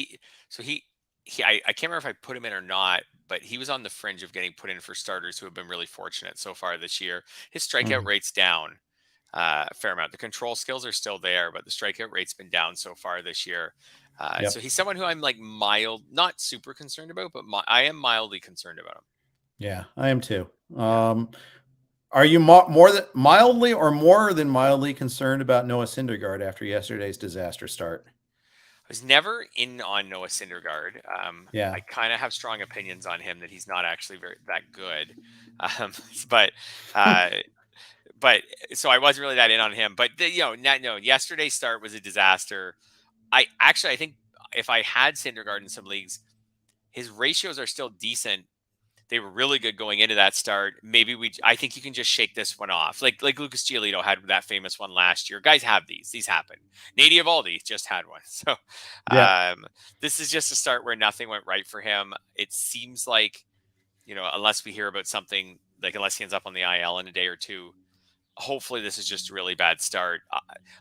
I can't remember if I put him in or not, but he was on the fringe of getting put in for starters who have been really fortunate so far this year. His strikeout rate's down a fair amount. The control skills are still there, but the strikeout rate's been down so far this year. So he's someone who I'm like not super concerned about, but I am mildly concerned about him. Yeah, I am too. Are you more than mildly or more than mildly concerned about Noah Syndergaard after yesterday's disaster start? I was never in on Noah Syndergaard. I kind of have strong opinions on him that he's not actually that good. But so I wasn't really that in on him. But yesterday's start was a disaster. I think if I had Syndergaard in some leagues, his ratios are still decent. They were really good going into that start. I think you can just shake this one off. Like Lucas Giolito had that famous one last year. Guys have these. These happen. Nate Eovaldi just had one. So this is just a start where nothing went right for him. It seems like, unless we hear about something, like unless he ends up on the IL in a day or two, hopefully this is just a really bad start.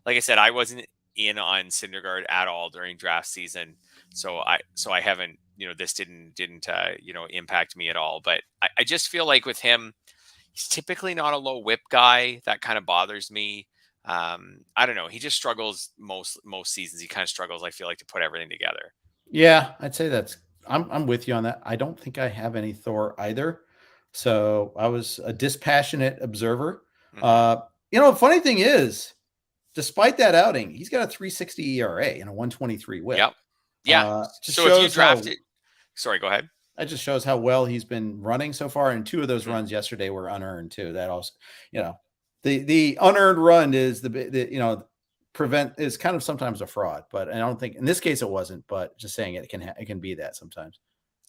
Like I said, I wasn't in on Syndergaard at all during draft season. So I haven't, this didn't impact me at all. But I just feel like with him, he's typically not a low whip guy. That kind of bothers me. I don't know. He just struggles most seasons. He kind of struggles, I feel like, to put everything together. Yeah, I'd say I'm with you on that. I don't think I have any Thor either. So I was a dispassionate observer. The funny thing is, despite that outing, he's got a 3.60 ERA and a 1.23 WHIP. Yep. Yeah. So if you drafted, sorry, go ahead. That just shows how well he's been running so far. And 2 of those runs yesterday were unearned too. That also, the unearned run is is kind of sometimes a fraud, but I don't think in this case it wasn't. But just saying it can be that sometimes.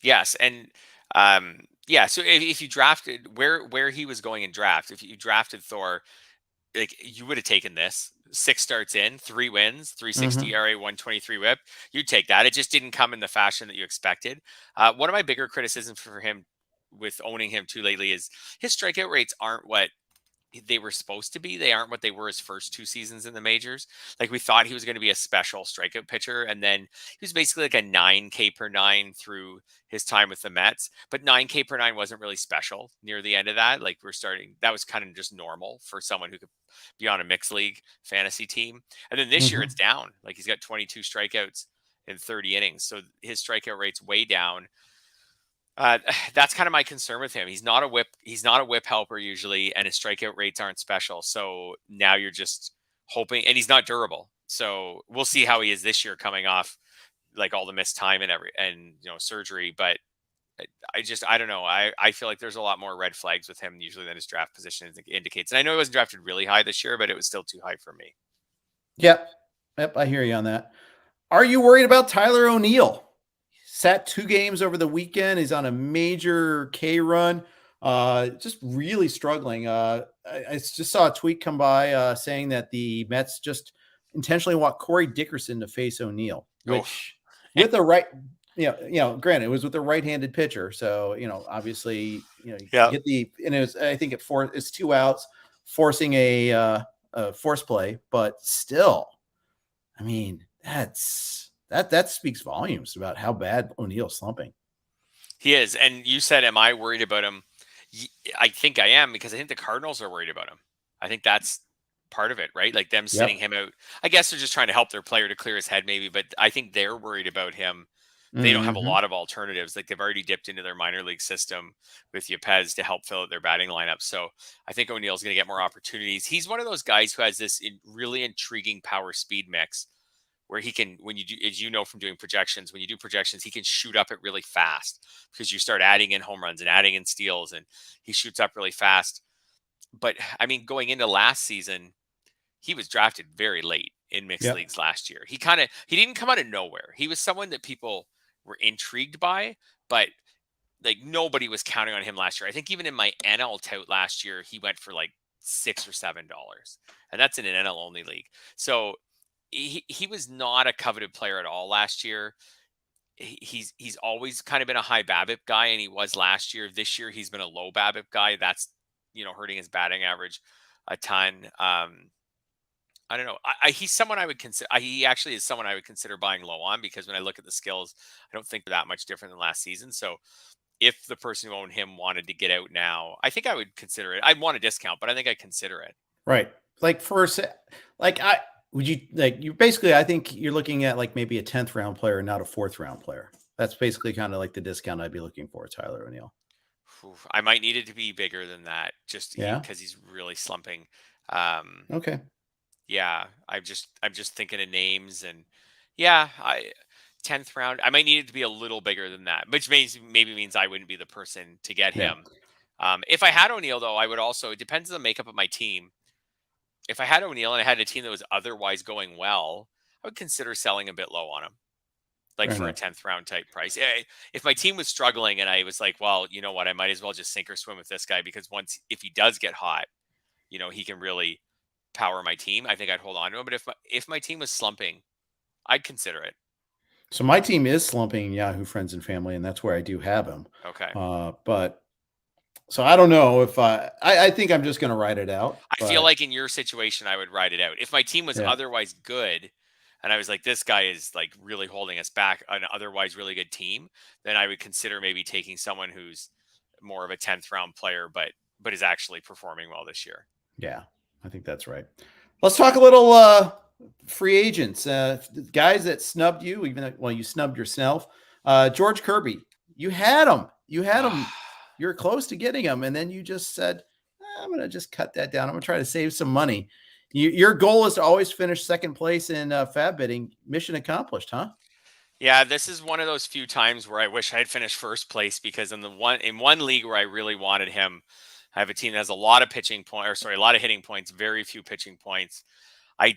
Yes, and so if you drafted where he was going in draft, if you drafted Thor, like you would have taken this 6 starts in, 3 wins, 3.60 ERA, 1.23 WHIP. You'd take that. It just didn't come in the fashion that you expected. One of my bigger criticisms for him with owning him too lately is his strikeout rates aren't what they were supposed to be. They aren't what they were his first 2 seasons in the majors. Like we thought he was going to be a special strikeout pitcher. And then he was basically like a 9K per 9 through his time with the Mets, but 9K per 9 wasn't really special near the end of that. Like that was kind of just normal for someone who could be on a mixed league fantasy team. And then this year it's down. Like he's got 22 strikeouts in 30 innings. So his strikeout rate's way down. That's kind of my concern with him. He's not a whip helper usually, and his strikeout rates aren't special. So now you're just hoping, and he's not durable. So we'll see how he is this year coming off like all the missed time and surgery. But I don't know. I feel like there's a lot more red flags with him usually than his draft position indicates. And I know he wasn't drafted really high this year, but it was still too high for me. Yep. I hear you on that. Are you worried about Tyler O'Neill? Sat 2 games over the weekend. He's on a major K run. Just really struggling. I just saw a tweet come by saying that the Mets just intentionally want Corey Dickerson to face O'Neill, which with the right, granted it was with a right-handed pitcher. So, obviously, you get and it was, I think it's 2 outs forcing a force play, but still, I mean, that speaks volumes about how bad O'Neill's slumping. He is. And you said, am I worried about him? I think I am, because I think the Cardinals are worried about him. I think that's part of it, right? Like them sitting him out. I guess they're just trying to help their player to clear his head maybe, but I think they're worried about him. They don't have a lot of alternatives. Like they've already dipped into their minor league system with Yepez to help fill out their batting lineup. So I think O'Neill's going to get more opportunities. He's one of those guys who has this really intriguing power speed mix, where he can, when you do, as you know from doing projections, when you do projections, he can shoot up it really fast because you start adding in home runs and adding in steals, and he shoots up really fast. But I mean, going into last season, he was drafted very late in mixed leagues last year. He didn't come out of nowhere. He was someone that people were intrigued by, but like nobody was counting on him last year. I think even in my NL tout last year, he went for like $6 or $7, and that's in an NL only league. So he was not a coveted player at all last year. He's always kind of been a high BABIP guy, and he was last year. This year he's been a low BABIP guy. That's hurting his batting average a ton. I don't know. He's someone I would consider. He actually is someone I would consider buying low on, because when I look at the skills, I don't think they're that much different than last season. So if the person who owned him wanted to get out now, I think I would consider it. I'd want a discount, but I think I'd consider it. Right. Like you basically, I think you're looking at like maybe a 10th round player, not a 4th round player. That's basically kind of like the discount I'd be looking for, Tyler O'Neill. I might need it to be bigger than that, just because he's really slumping. Okay. Yeah, I'm just thinking of names, and 10th round. I might need it to be a little bigger than that, which maybe means I wouldn't be the person to get him. If I had O'Neill, though, I would also. It depends on the makeup of my team. If I had O'Neill and I had a team that was otherwise going well, I would consider selling a bit low on him, like for a 10th round type price. If my team was struggling and I was like, well, you know what, I might as well just sink or swim with this guy, because if he does get hot, he can really power my team. I think I'd hold on to him. But if my team was slumping, I'd consider it. So my team is slumping in Yahoo Friends and Family, and that's where I do have him. Okay. But so I don't know if I think I'm just going to ride it out. I feel like in your situation, I would ride it out. If my team was otherwise good, and I was like, this guy is like really holding us back, an otherwise really good team, then I would consider maybe taking someone who's more of a 10th round player, but is actually performing well this year. Yeah, I think that's right. Let's talk a little free agents, guys that snubbed you, you snubbed yourself. George Kirby, you had him. You were close to getting him, and then you just said, I'm going to just cut that down. I'm going to try to save some money. Your goal is to always finish second place in fab bidding. Mission accomplished, huh? Yeah, this is one of those few times where I wish I had finished first place, because in one league where I really wanted him, I have a team that has a lot of a lot of hitting points, very few pitching points. I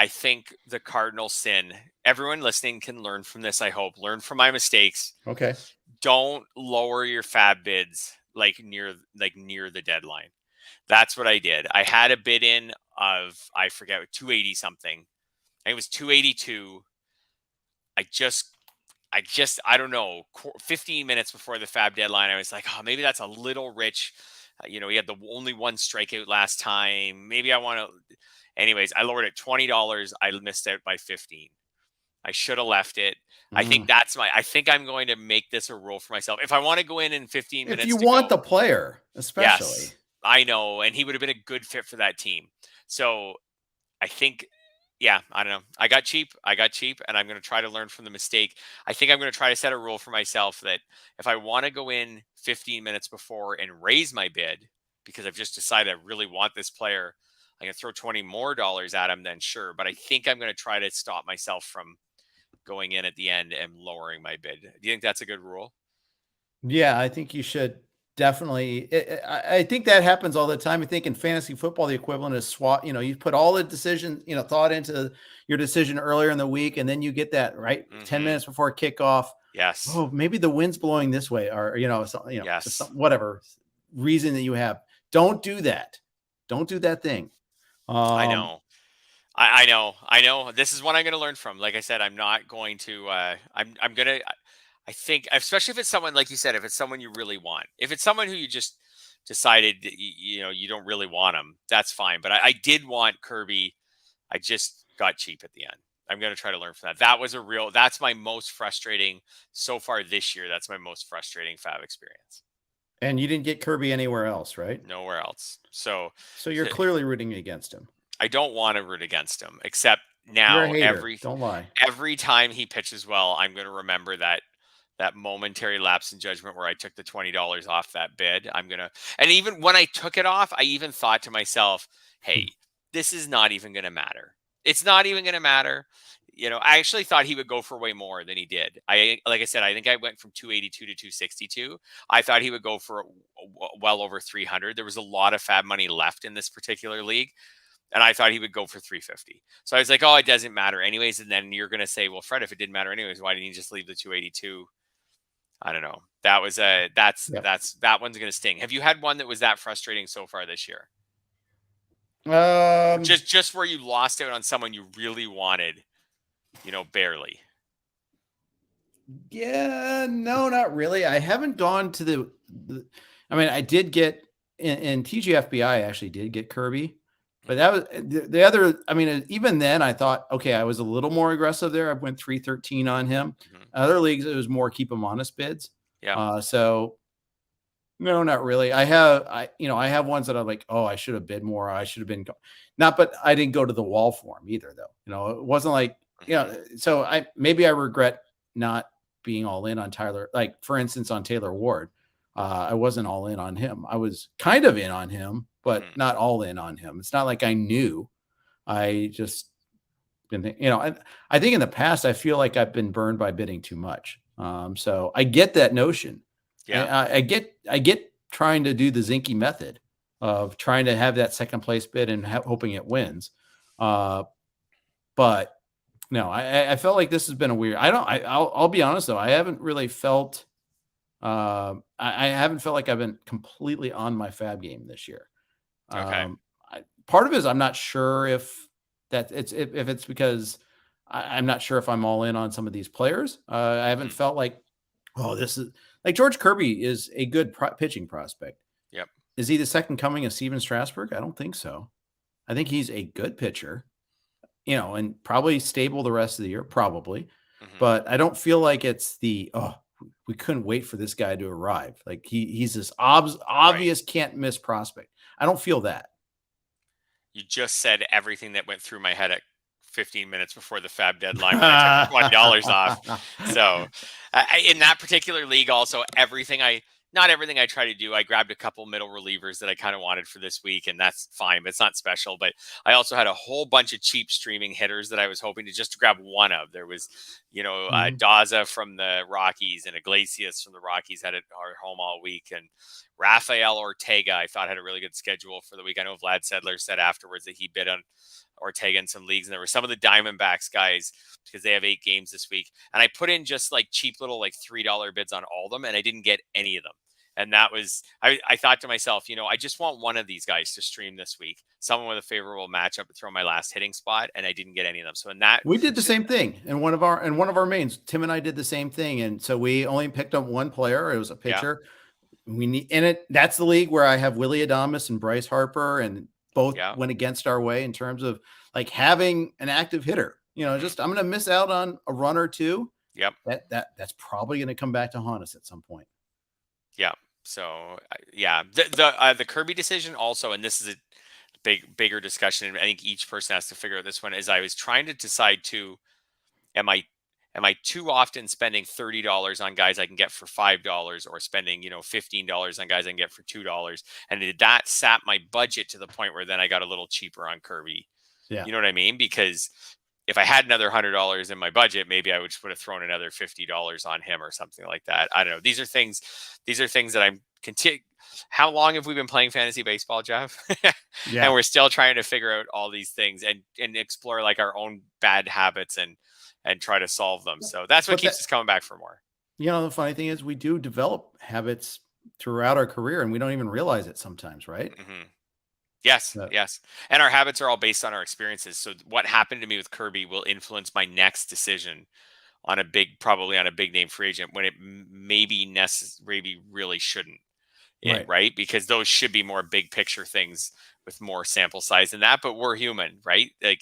think the cardinal sin. Everyone listening can learn from this. I hope learn from my mistakes. Okay. Don't lower your fab bids near the deadline. That's what I did. I had a bid in of, I forget, 280 something. I think it was 282. I don't know, 15 minutes before the fab deadline, I was like, oh, maybe that's a little rich. He had the only one strikeout last time. Maybe I want to. Anyways, I lowered it $20. I missed out by 15. I should have left it. I think I think I'm going to make this a rule for myself. If I want to go in 15 minutes. If you want the player, especially. Yes, I know. And he would have been a good fit for that team. So I think, I don't know. I got cheap, and I'm going to try to learn from the mistake. I think I'm going to try to set a rule for myself that if I want to go in 15 minutes before and raise my bid, because I've just decided I really want this player, I'm going to throw $20 more at him, then sure. But I think I'm going to try to stop myself from going in at the end and lowering my bid. Do you think that's a good rule? Yeah, I think you should definitely. I think that happens all the time. I think in fantasy football, the equivalent is swap. You put all the decision, thought into your decision earlier in the week, and then you get that right 10 minutes before kickoff. Yes. Oh, maybe the wind's blowing this way, or yes. whatever reason that you have. Don't do that. Don't do that thing. I know. I know. This is what I'm going to learn from. Like I said, I'm not going to. I'm going to. I think, especially if it's someone, like you said, if it's someone you really want, if it's someone who you just decided you don't really want them, that's fine. But I did want Kirby. I just got cheap at the end. I'm going to try to learn from that. That's my most frustrating so far this year. That's my most frustrating fab experience. And you didn't get Kirby anywhere else, right? Nowhere else. So you're clearly rooting against him. I don't want to root against him, except now don't lie. Every time he pitches well, I'm going to remember that momentary lapse in judgment where I took the $20 off that bid. And even when I took it off, I even thought to myself, hey, this is not even going to matter. It's not even going to matter. I actually thought he would go for way more than he did. Like I said, I think I went from 282 to 262. I thought he would go for well over 300. There was a lot of fab money left in this particular league. And I thought he would go for 350. So I was like, oh, it doesn't matter anyways. And then you're going to say, well, Fred, if it didn't matter anyways, why didn't you just leave the 282? I don't know. That one's going to sting. Have you had one that was that frustrating so far this year? Just where you lost out on someone you really wanted, barely. Yeah, no, not really. I haven't gone to the I mean, I did get in TGFBI, I actually did get Kirby, but that was the other. I mean, even then I thought, okay, I was a little more aggressive there. I went 313 on him. Other leagues, it was more keep him honest bids. Yeah. So no, not really. I have ones that I'm like, oh, I should have bid more. I should have been not, but I didn't go to the wall for him either, though. It wasn't like, so I regret not being all in on Tyler. Like, for instance, on Taylor Ward, I wasn't all in on him. I was kind of in on him, but not all in on him. It's not like I knew. I just been, I think in the past, I feel like I've been burned by bidding too much. So I get that notion. Yeah. I get trying to do the Zinkie method of trying to have that second place bid and hoping it wins. But no, I felt like this has been a weird. I'll be honest though. I haven't really felt. I haven't felt like I've been completely on my fab game this year. Okay. Part of it is I'm not sure if it's because I'm not sure if I'm all in on some of these players. I haven't felt like, oh, this is like George Kirby is a good pitching prospect. Yep. Is he the second coming of Steven Strasburg? I don't think so. I think he's a good pitcher, and probably stable the rest of the year, probably. But I don't feel like it's we couldn't wait for this guy to arrive. Like he's this obvious can't miss prospect. I don't feel that. You just said everything that went through my head at 15 minutes before the fab deadline when I took $1 off. So in that particular league, also not everything I try to do. I grabbed a couple middle relievers that I kind of wanted for this week, and that's fine, but it's not special. But I also had a whole bunch of cheap streaming hitters that I was hoping to just grab one of. There was, Daza from the Rockies and Iglesias from the Rockies had it our home all week. And Rafael Ortega, I thought, had a really good schedule for the week. I know Vlad Sedler said afterwards that he bid on Ortega in some leagues, and there were some of the Diamondbacks guys because they have 8 games this week. And I put in just like cheap little like $3 bids on all of them, and I didn't get any of them. And that was, I thought to myself, I just want one of these guys to stream this week, someone with a favorable matchup to throw my last hitting spot, and I didn't get any of them. So we did the same thing in one of our mains. Tim and I did the same thing, and so we only picked up one player. It was a pitcher. Yeah. That's the league where I have Willie Adames and Bryce Harper, and both went against our way in terms of like having an active hitter. Just I'm going to miss out on a run or two. Yep. That's probably going to come back to haunt us at some point. Yeah. So the Kirby decision also, and this is a bigger discussion, and I think each person has to figure out this one, is I was trying to decide am I too often spending $30 on guys I can get for $5 or spending, $15 on guys I can get for $2? And did that sap my budget to the point where then I got a little cheaper on Kirby? Yeah. You know what I mean? Because if I had another $100 in my budget, maybe I would have thrown another $50 on him or something like that. I don't know. These are things that I'm How long have we been playing fantasy baseball, Jeff? Yeah. And we're still trying to figure out all these things and explore like our own bad habits and try to solve them. So that's what keeps us coming back for more. The funny thing is we do develop habits throughout our career and we don't even realize it sometimes, right? Mm-hmm. Yes. And our habits are all based on our experiences. So what happened to me with Kirby will influence my next decision on probably on a big name free agent when it maybe really shouldn't. Right. Because those should be more big picture things with more sample size than that. But we're human, right? Like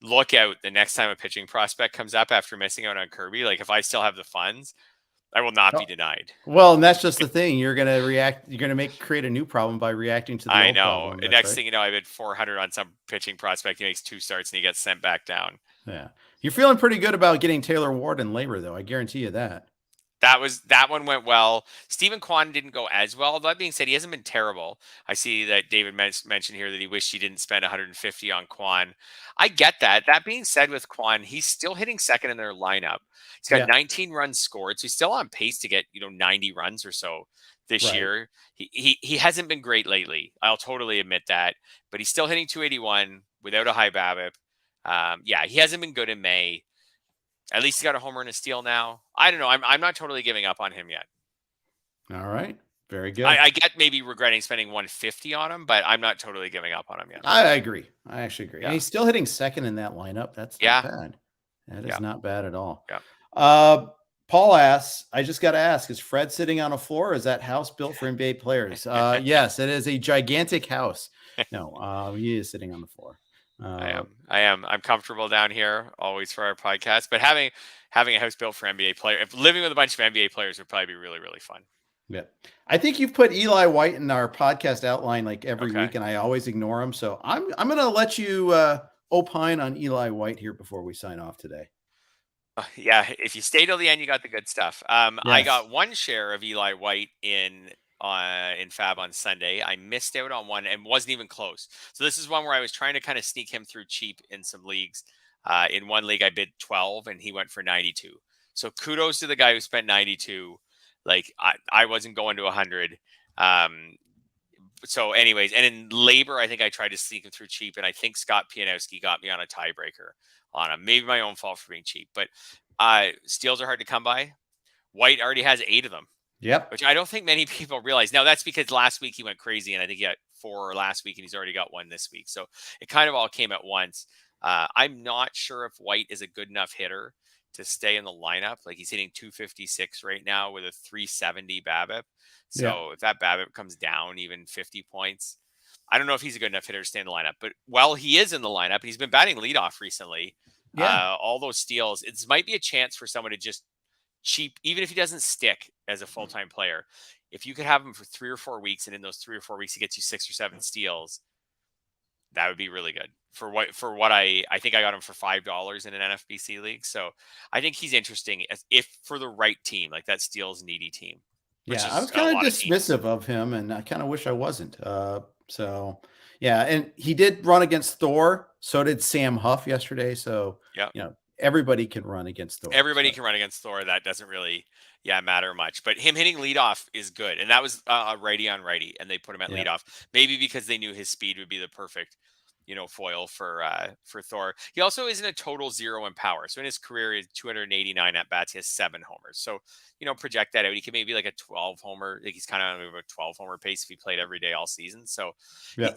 look out the next time a pitching prospect comes up after missing out on Kirby. Like if I still have the funds, I will not be denied. Well, and that's just the thing. You're going to react. You're going to create a new problem by reacting to the old problem. The next thing you know, I bid 400 on some pitching prospect. He makes 2 starts and he gets sent back down. Yeah. You're feeling pretty good about getting Taylor Ward in labor, though. I guarantee you that. That one went well. Stephen Kwan didn't go as well. That being said, he hasn't been terrible. I see that David mentioned here that he wished he didn't spend 150 on Kwan. I get that. That being said, with Kwan, he's still hitting second in their lineup. He's got 19 runs scored, so he's still on pace to get 90 runs or so this year. He hasn't been great lately. I'll totally admit that, but he's still hitting 281 without a high BABIP. Yeah, he hasn't been good in May. At least he got a homer and a steal now. I don't know. I'm not totally giving up on him yet. All right. Very good. I get maybe regretting spending 150 on him, but I'm not totally giving up on him yet. I agree. I actually agree. Yeah. And he's still hitting second in that lineup. That's not bad. That is not bad at all. Yeah. Paul asks, I just got to ask, is Fred sitting on a floor or is that house built for NBA players? Yes, it is a gigantic house. No, he is sitting on the floor. I am. I'm comfortable down here always for our podcast, but having a house built for NBA players, living with a bunch of NBA players would probably be really, really fun. Yeah. I think you've put Eli White in our podcast outline like every week, and I always ignore him. So I'm going to let you opine on Eli White here before we sign off today. Yeah. If you stay till the end, you got the good stuff. Yes. I got one share of Eli White in Fab on Sunday. I missed out on one and wasn't even close. So this is one where I was trying to kind of sneak him through cheap in some leagues. In one league, I bid 12 and he went for 92. So kudos to the guy who spent 92. Like I wasn't going to 100. So anyways, and in labor, I think I tried to sneak him through cheap, and I think Scott Pianowski got me on a tiebreaker on him. Maybe my own fault for being cheap, but steals are hard to come by. White already has 8 of them. Yep. Which I don't think many people realize. Now, that's because last week he went crazy, and I think he got 4 last week, and he's already got 1 this week. So it kind of all came at once. I'm not sure if White is a good enough hitter to stay in the lineup. Like, he's hitting 256 right now with a 370 BABIP. So if that BABIP comes down even 50 points, I don't know if he's a good enough hitter to stay in the lineup. But while he is in the lineup, he's been batting leadoff recently. All those steals. It might be a chance for someone to just cheap, even if he doesn't stick as a full-time player. If you could have him for 3 or 4 weeks, and in those 3 or 4 weeks he gets you 6 or 7 steals, that would be really good. For what I think I got him for $5 in an NFBC league. So I think he's interesting if for the right team, like that steals needy team. Yeah, I was kind of dismissive of him, and I kind of wish I wasn't. So yeah, and he did run against Thor. So did Sam Huff yesterday. So everybody can run against Thor. Everybody can run against Thor. That doesn't really matter much. But him hitting leadoff is good, and that was a righty on righty, and they put him at leadoff. Maybe because they knew his speed would be the perfect foil for Thor. He also isn't a total 0 in power. So in his career, he has 289 at bats. He has 7 homers. So, project that out. He can maybe like a 12 homer. Like, he's kind of on a 12 homer pace if he played every day all season. So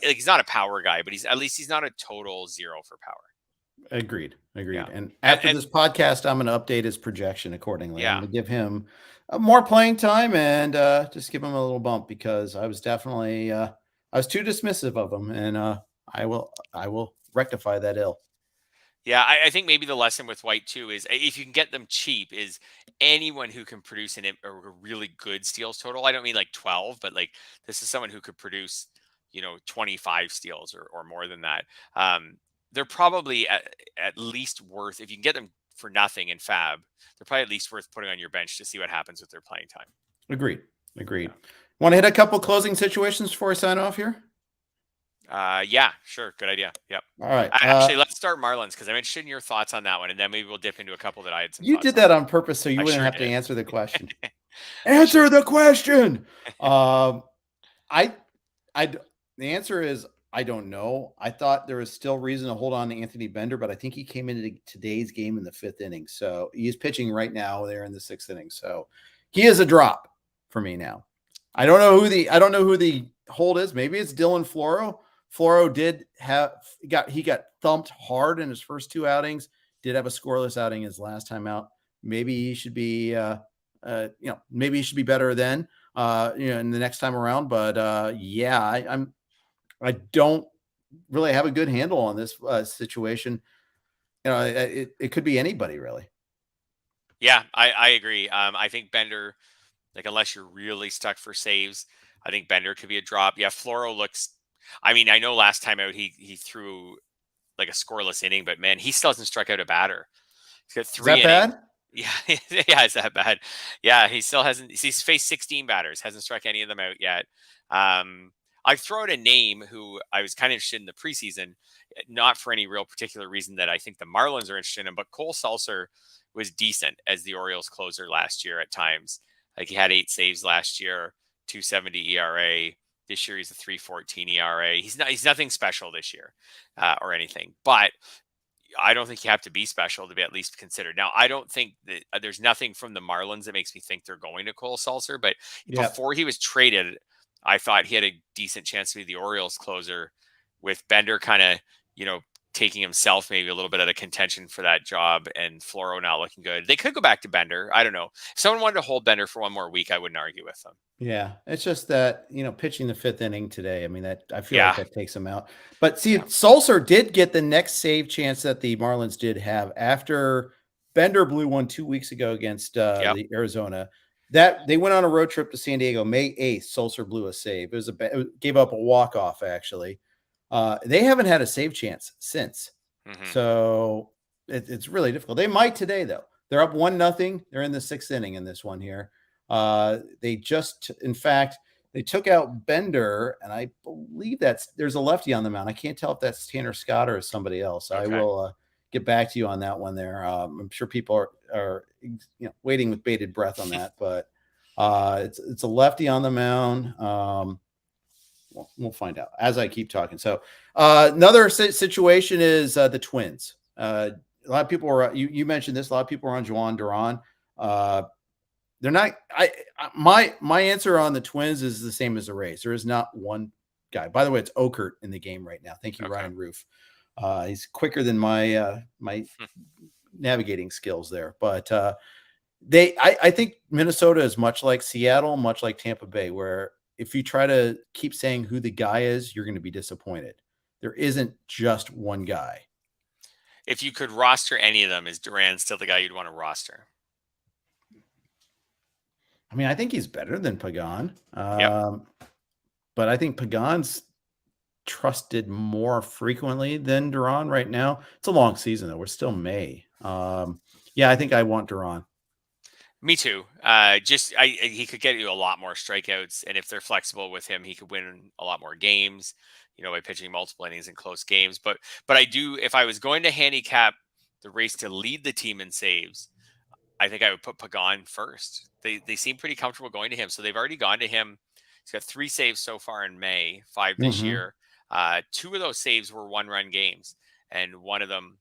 he's not a power guy, but at least he's not a total 0 for power. Agreed. Yeah. And after this podcast, I'm going to update his projection accordingly. I'm going to give him more playing time and just give him a little bump, because I was definitely I was too dismissive of him, and I will rectify that ill. Yeah, I think maybe the lesson with White too is, if you can get them cheap, is anyone who can produce a really good steals total. I don't mean like 12, but like this is someone who could produce 25 steals or more than that. They're probably at least worth, if you can get them for nothing in Fab, they're probably at least worth putting on your bench to see what happens with their playing time. Agreed. Yeah. Want to hit a couple closing situations before I sign off here? Yeah, sure. Good idea. Yep. All right. Actually, let's start Marlins, because I'm interested in your thoughts on that one, and then maybe we'll dip into a couple that I had some. You did that on purpose, so you wouldn't have to answer the question. Answer the question. The answer is, I don't know. I thought there was still reason to hold on to Anthony Bender, but I think he came into today's game in the 5th inning. So he's pitching right now there in the 6th inning. So he is a drop for me now. I don't know who the hold is. Maybe it's Dylan Floro. Floro got thumped hard in his first 2 outings. Did have a scoreless outing his last time out. Maybe he should be, maybe he should be better then, in the next time around. But I don't really have a good handle on this situation. It could be anybody, really. Yeah, I agree. I think Bender, like, unless you're really stuck for saves, I think Bender could be a drop. Yeah, Floro looks. I mean, I know last time out he threw like a scoreless inning, but man, he still hasn't struck out a batter. He's got 3 innings. Is that bad? Yeah, yeah, it's that bad. Yeah, he still hasn't. He's faced 16 batters, hasn't struck any of them out yet. I've thrown a name who I was kind of interested in the preseason, not for any real particular reason that I think the Marlins are interested in him, but Cole Sulser was decent as the Orioles closer last year at times. Like he had 8 saves last year, 2.70 ERA. This year he's a 3.14 ERA. He's nothing special this year or anything, but I don't think you have to be special to be at least considered. Now, I don't think that there's nothing from the Marlins that makes me think they're going to Cole Sulser, but before he was traded, I thought he had a decent chance to be the Orioles closer with Bender kind of, taking himself maybe a little bit out of contention for that job and Floro not looking good. They could go back to Bender. I don't know. If someone wanted to hold Bender for one more week, I wouldn't argue with them. Yeah, it's just that, pitching the 5th inning today, I mean, that I feel like that takes him out. But see, Sulser did get the next save chance that the Marlins did have after Bender blew one 2 weeks ago against the Arizona. That they went on a road trip to San Diego May 8th. Sulser blew a save. It gave up a walk-off, actually. They haven't had a save chance since. Mm-hmm. So it's really difficult. They might today, though. They're up 1-0. They're in the 6th inning in this one here. They took out Bender, and I believe there's a lefty on the mound. I can't tell if that's Tanner Scott or somebody else. Okay. I will get back to you on that one there. I'm sure people are waiting with bated breath on that, but it's a lefty on the mound. We'll find out as I keep talking. So another situation is the Twins. A lot of people were, you mentioned this, a lot of people are on Juan Duran. They're not. My answer on the Twins is the same as the Rays. There is not one guy. By the way, it's Okert in the game right now. Thank you, okay. Ryan Roof. He's quicker than my navigating skills there. But I think Minnesota is much like Seattle, much like Tampa Bay, where if you try to keep saying who the guy is, you're going to be disappointed. There isn't just one guy. If you could roster any of them, is Duran still the guy you'd want to roster? I mean, I think he's better than Pagan. But I think Pagan's trusted more frequently than Duran right now. It's a long season, though. We're still May. I think I want Duran. Me too. He could get you a lot more strikeouts, and if they're flexible with him, he could win a lot more games, by pitching multiple innings in close games. But I do, if I was going to handicap the race to lead the team in saves, I think I would put Pagan first. They seem pretty comfortable going to him, so they've already gone to him. He's got 3 saves so far in May, 5 this year. 2 of those saves were 1-run games, and one of them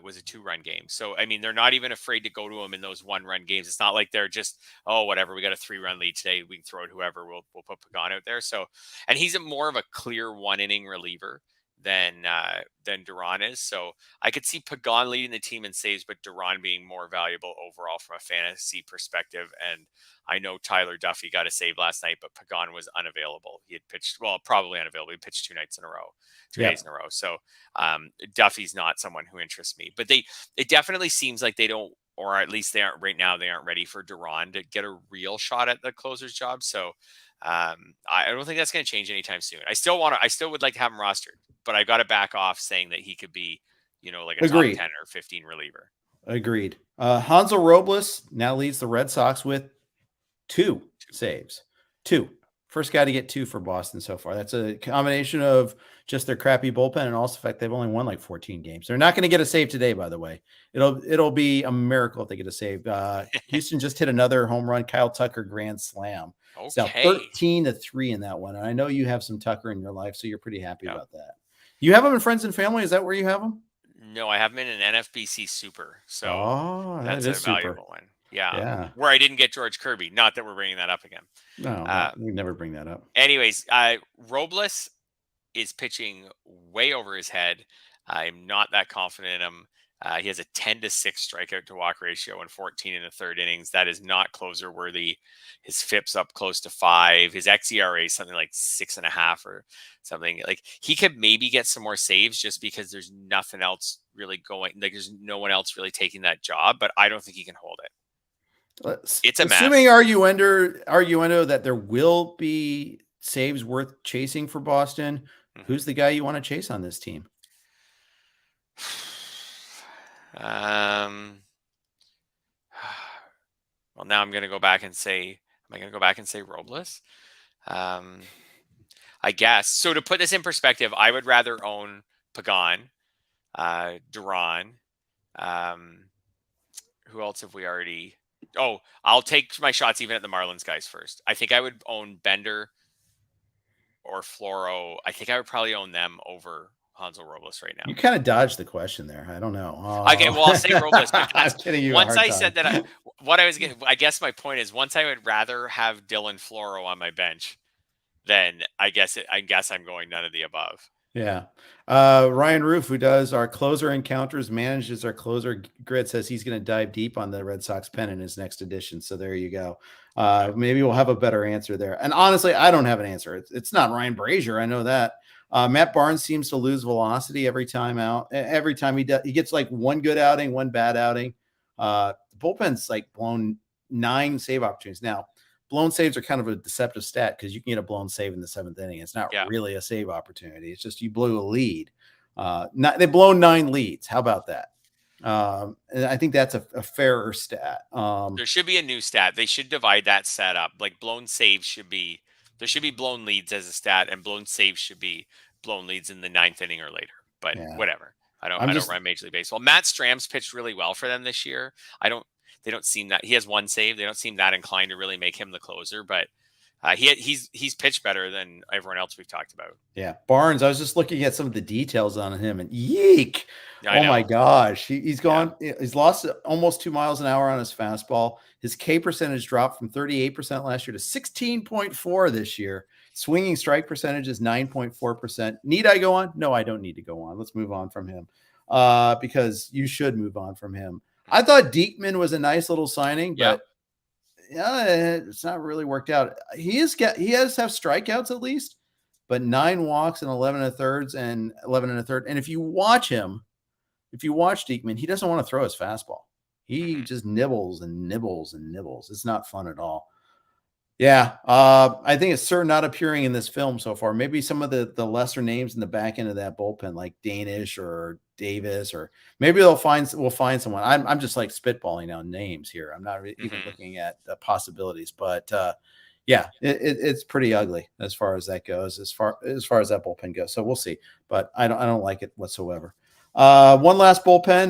was a 2-run game. So, I mean, they're not even afraid to go to him in those 1-run games. It's not like they're just, whatever, we got a 3-run lead today, we can throw it whoever, we'll put Pagan out there. So, and he's more of a clear 1-inning reliever than Duran is. So I could see Pagan leading the team in saves, but Duran being more valuable overall from a fantasy perspective. And I know Tyler Duffy got a save last night, but Pagan was unavailable. He had pitched, probably unavailable. He pitched 2 nights in a row, 2 days in a row. So Duffy's not someone who interests me, but it definitely seems like they don't, or at least they aren't right now. They aren't ready for Duran to get a real shot at the closer's job. So I don't think that's going to change anytime soon. I still would like to have him rostered, but I got to back off saying that he could be, like a top 10 or 15 reliever. Agreed. Hansel Robles now leads the Red Sox with 2 saves. 2. First guy to get 2 for Boston so far. That's a combination of just their crappy bullpen and also the fact they've only won like 14 games. They're not going to get a save today, by the way. It'll be a miracle if they get a save. Houston just hit another home run. Kyle Tucker grand slam. Okay. It's now 13-3 in that one. And I know you have some Tucker in your life, so you're pretty happy about that. You have him in Friends and Family? Is that where you have him? No, I have him in an NFBC Super. So that's a valuable one. Yeah. Where I didn't get George Kirby. Not that we're bringing that up again. No, we never bring that up. Anyways, Robles is pitching way over his head. I'm not that confident in him. He has a 10-6 strikeout to walk ratio and 14 in the 3rd innings. That is not closer worthy. His FIP's up close to 5. His xERA is something like 6.5 or something. Like he could maybe get some more saves just because there's nothing else really going. Like there's no one else really taking that job, but I don't think he can hold it. It's a mess. Assuming arguendo that there will be saves worth chasing for Boston, who's the guy you want to chase on this team? now I'm going to go back and say, am I going to go back and say Robles? I guess. So to put this in perspective, I would rather own Pagan, Duran. Who else have we already? Oh, I'll take my shots even at the Marlins guys first. I think I would own Bender or Floro. I think I would probably own them over Hansel Robles right now. You kind of dodged the question there. I don't know. Okay, well, I'll say Robles. But I'm kidding you. Once I said that, I guess my point is, once I would rather have Dylan Floro on my bench, then I guess I'm going none of the above. Yeah. Ryan Roof, who does our closer encounters, manages our closer grid, says he's going to dive deep on the Red Sox pen in his next edition. So there you go. Maybe we'll have a better answer there. And honestly, I don't have an answer. It's not Ryan Brazier. I know that. Matt Barnes seems to lose velocity every time out. Every time he gets like one good outing, one bad outing. The bullpen's like blown 9 save opportunities. Now, blown saves are kind of a deceptive stat because you can get a blown save in the 7th inning. It's not really a save opportunity. It's just you blew a lead. They've blown 9 leads. How about that? And I think that's a fairer stat. There should be a new stat. They should divide that stat up. Like blown saves there should be blown leads as a stat, and blown saves should be blown leads in the 9th inning or later. But whatever. I don't run Major League Baseball. Matt Stram's pitched really well for them this year. They don't seem that he has 1 save. They don't seem that inclined to really make him the closer, but he's pitched better than everyone else we've talked about. Yeah. Barnes, I was just looking at some of the details on him, and yeek. Oh my gosh. He's gone. He's lost almost 2 miles an hour on his fastball. His K percentage dropped from 38% last year to 16.4 this year. Swinging strike percentage is 9.4%. Need I go on? No, I don't need to go on. Let's move on from him because you should move on from him. I thought Diekman was a nice little signing, but it's not really worked out. He has have strikeouts at least, but 9 walks and 11 1/3 and 11 1/3. And if you watch Diekman, he doesn't want to throw his fastball. He just nibbles and nibbles and nibbles. It's not fun at all. Yeah, I think it's certainly not appearing in this film so far. Maybe some of the lesser names in the back end of that bullpen, like Danish or Davis, or maybe we'll find someone. I'm just like spitballing out names here. I'm not even looking at the possibilities, but it's pretty ugly as far as that goes, as far as that bullpen goes. So we'll see, but I don't like it whatsoever. One last bullpen,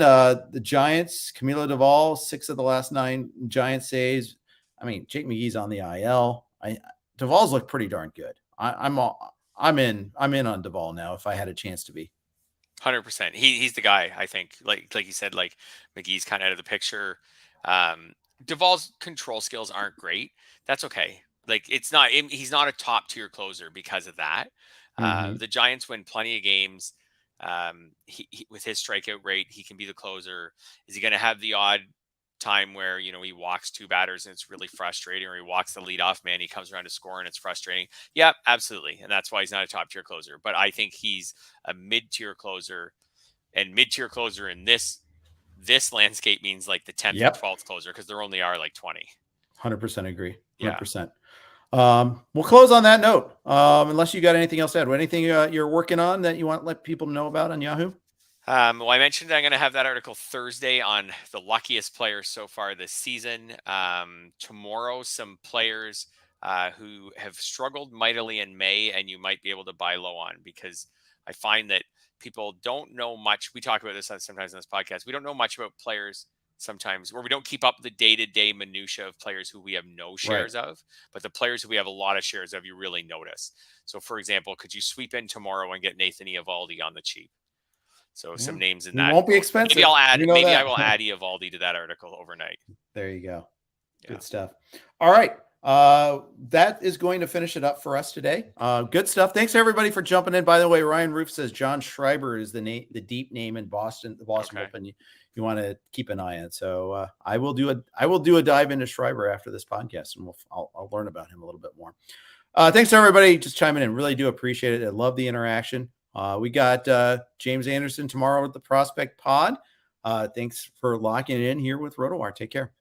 the Giants, Camilla Duvall, 6 of the last 9 Giant saves. I mean, Jake McGee's on the IL. Duvall's looked pretty darn good. I'm in on Duvall now if I had a chance to be. 100%. He's the guy, I think. Like you said, like McGee's kind of out of the picture. Duvall's control skills aren't great. That's okay. Like he's not a top tier closer because of that. The Giants win plenty of games. He with his strikeout rate, he can be the closer. Is he going to have the odd time where he walks 2 batters and it's really frustrating, or he walks the leadoff man, he comes around to score and it's frustrating? Yeah, absolutely. And that's why he's not a top tier closer, but I think he's a mid-tier closer, and mid-tier closer in this landscape means like the 10th or 12th closer, because there only are like 20. 100% agree. 100%. We'll close on that note. Unless you got anything else to add. Anything you're working on that you want to let people know about on Yahoo? Well, I mentioned I'm going to have that article Thursday on the luckiest players so far this season. Tomorrow, some players who have struggled mightily in May, and you might be able to buy low on, because I find that people don't know much. We talk about this sometimes on this podcast. We don't know much about players sometimes, or we don't keep up the day-to-day minutia of players who we have no shares of, but the players who we have a lot of shares of, you really notice. So, for example, could you sweep in tomorrow and get Nathan Eovaldi on the cheap? So some names in that. It won't be expensive. Maybe I will add Eovaldi to that article overnight. There you go. Good stuff. All right. That is going to finish it up for us today. Good stuff. Thanks everybody for jumping in. By the way, Ryan Roof says John Schreiber is the deep name in Boston, the Boston Open. You want to keep an eye on. So I will do a dive into Schreiber after this podcast, and I'll learn about him a little bit more. Thanks everybody just chiming in. Really do appreciate it. I love the interaction. We got James Anderson tomorrow with the Prospect Pod. Thanks for locking it in here with RotoWire. Take care.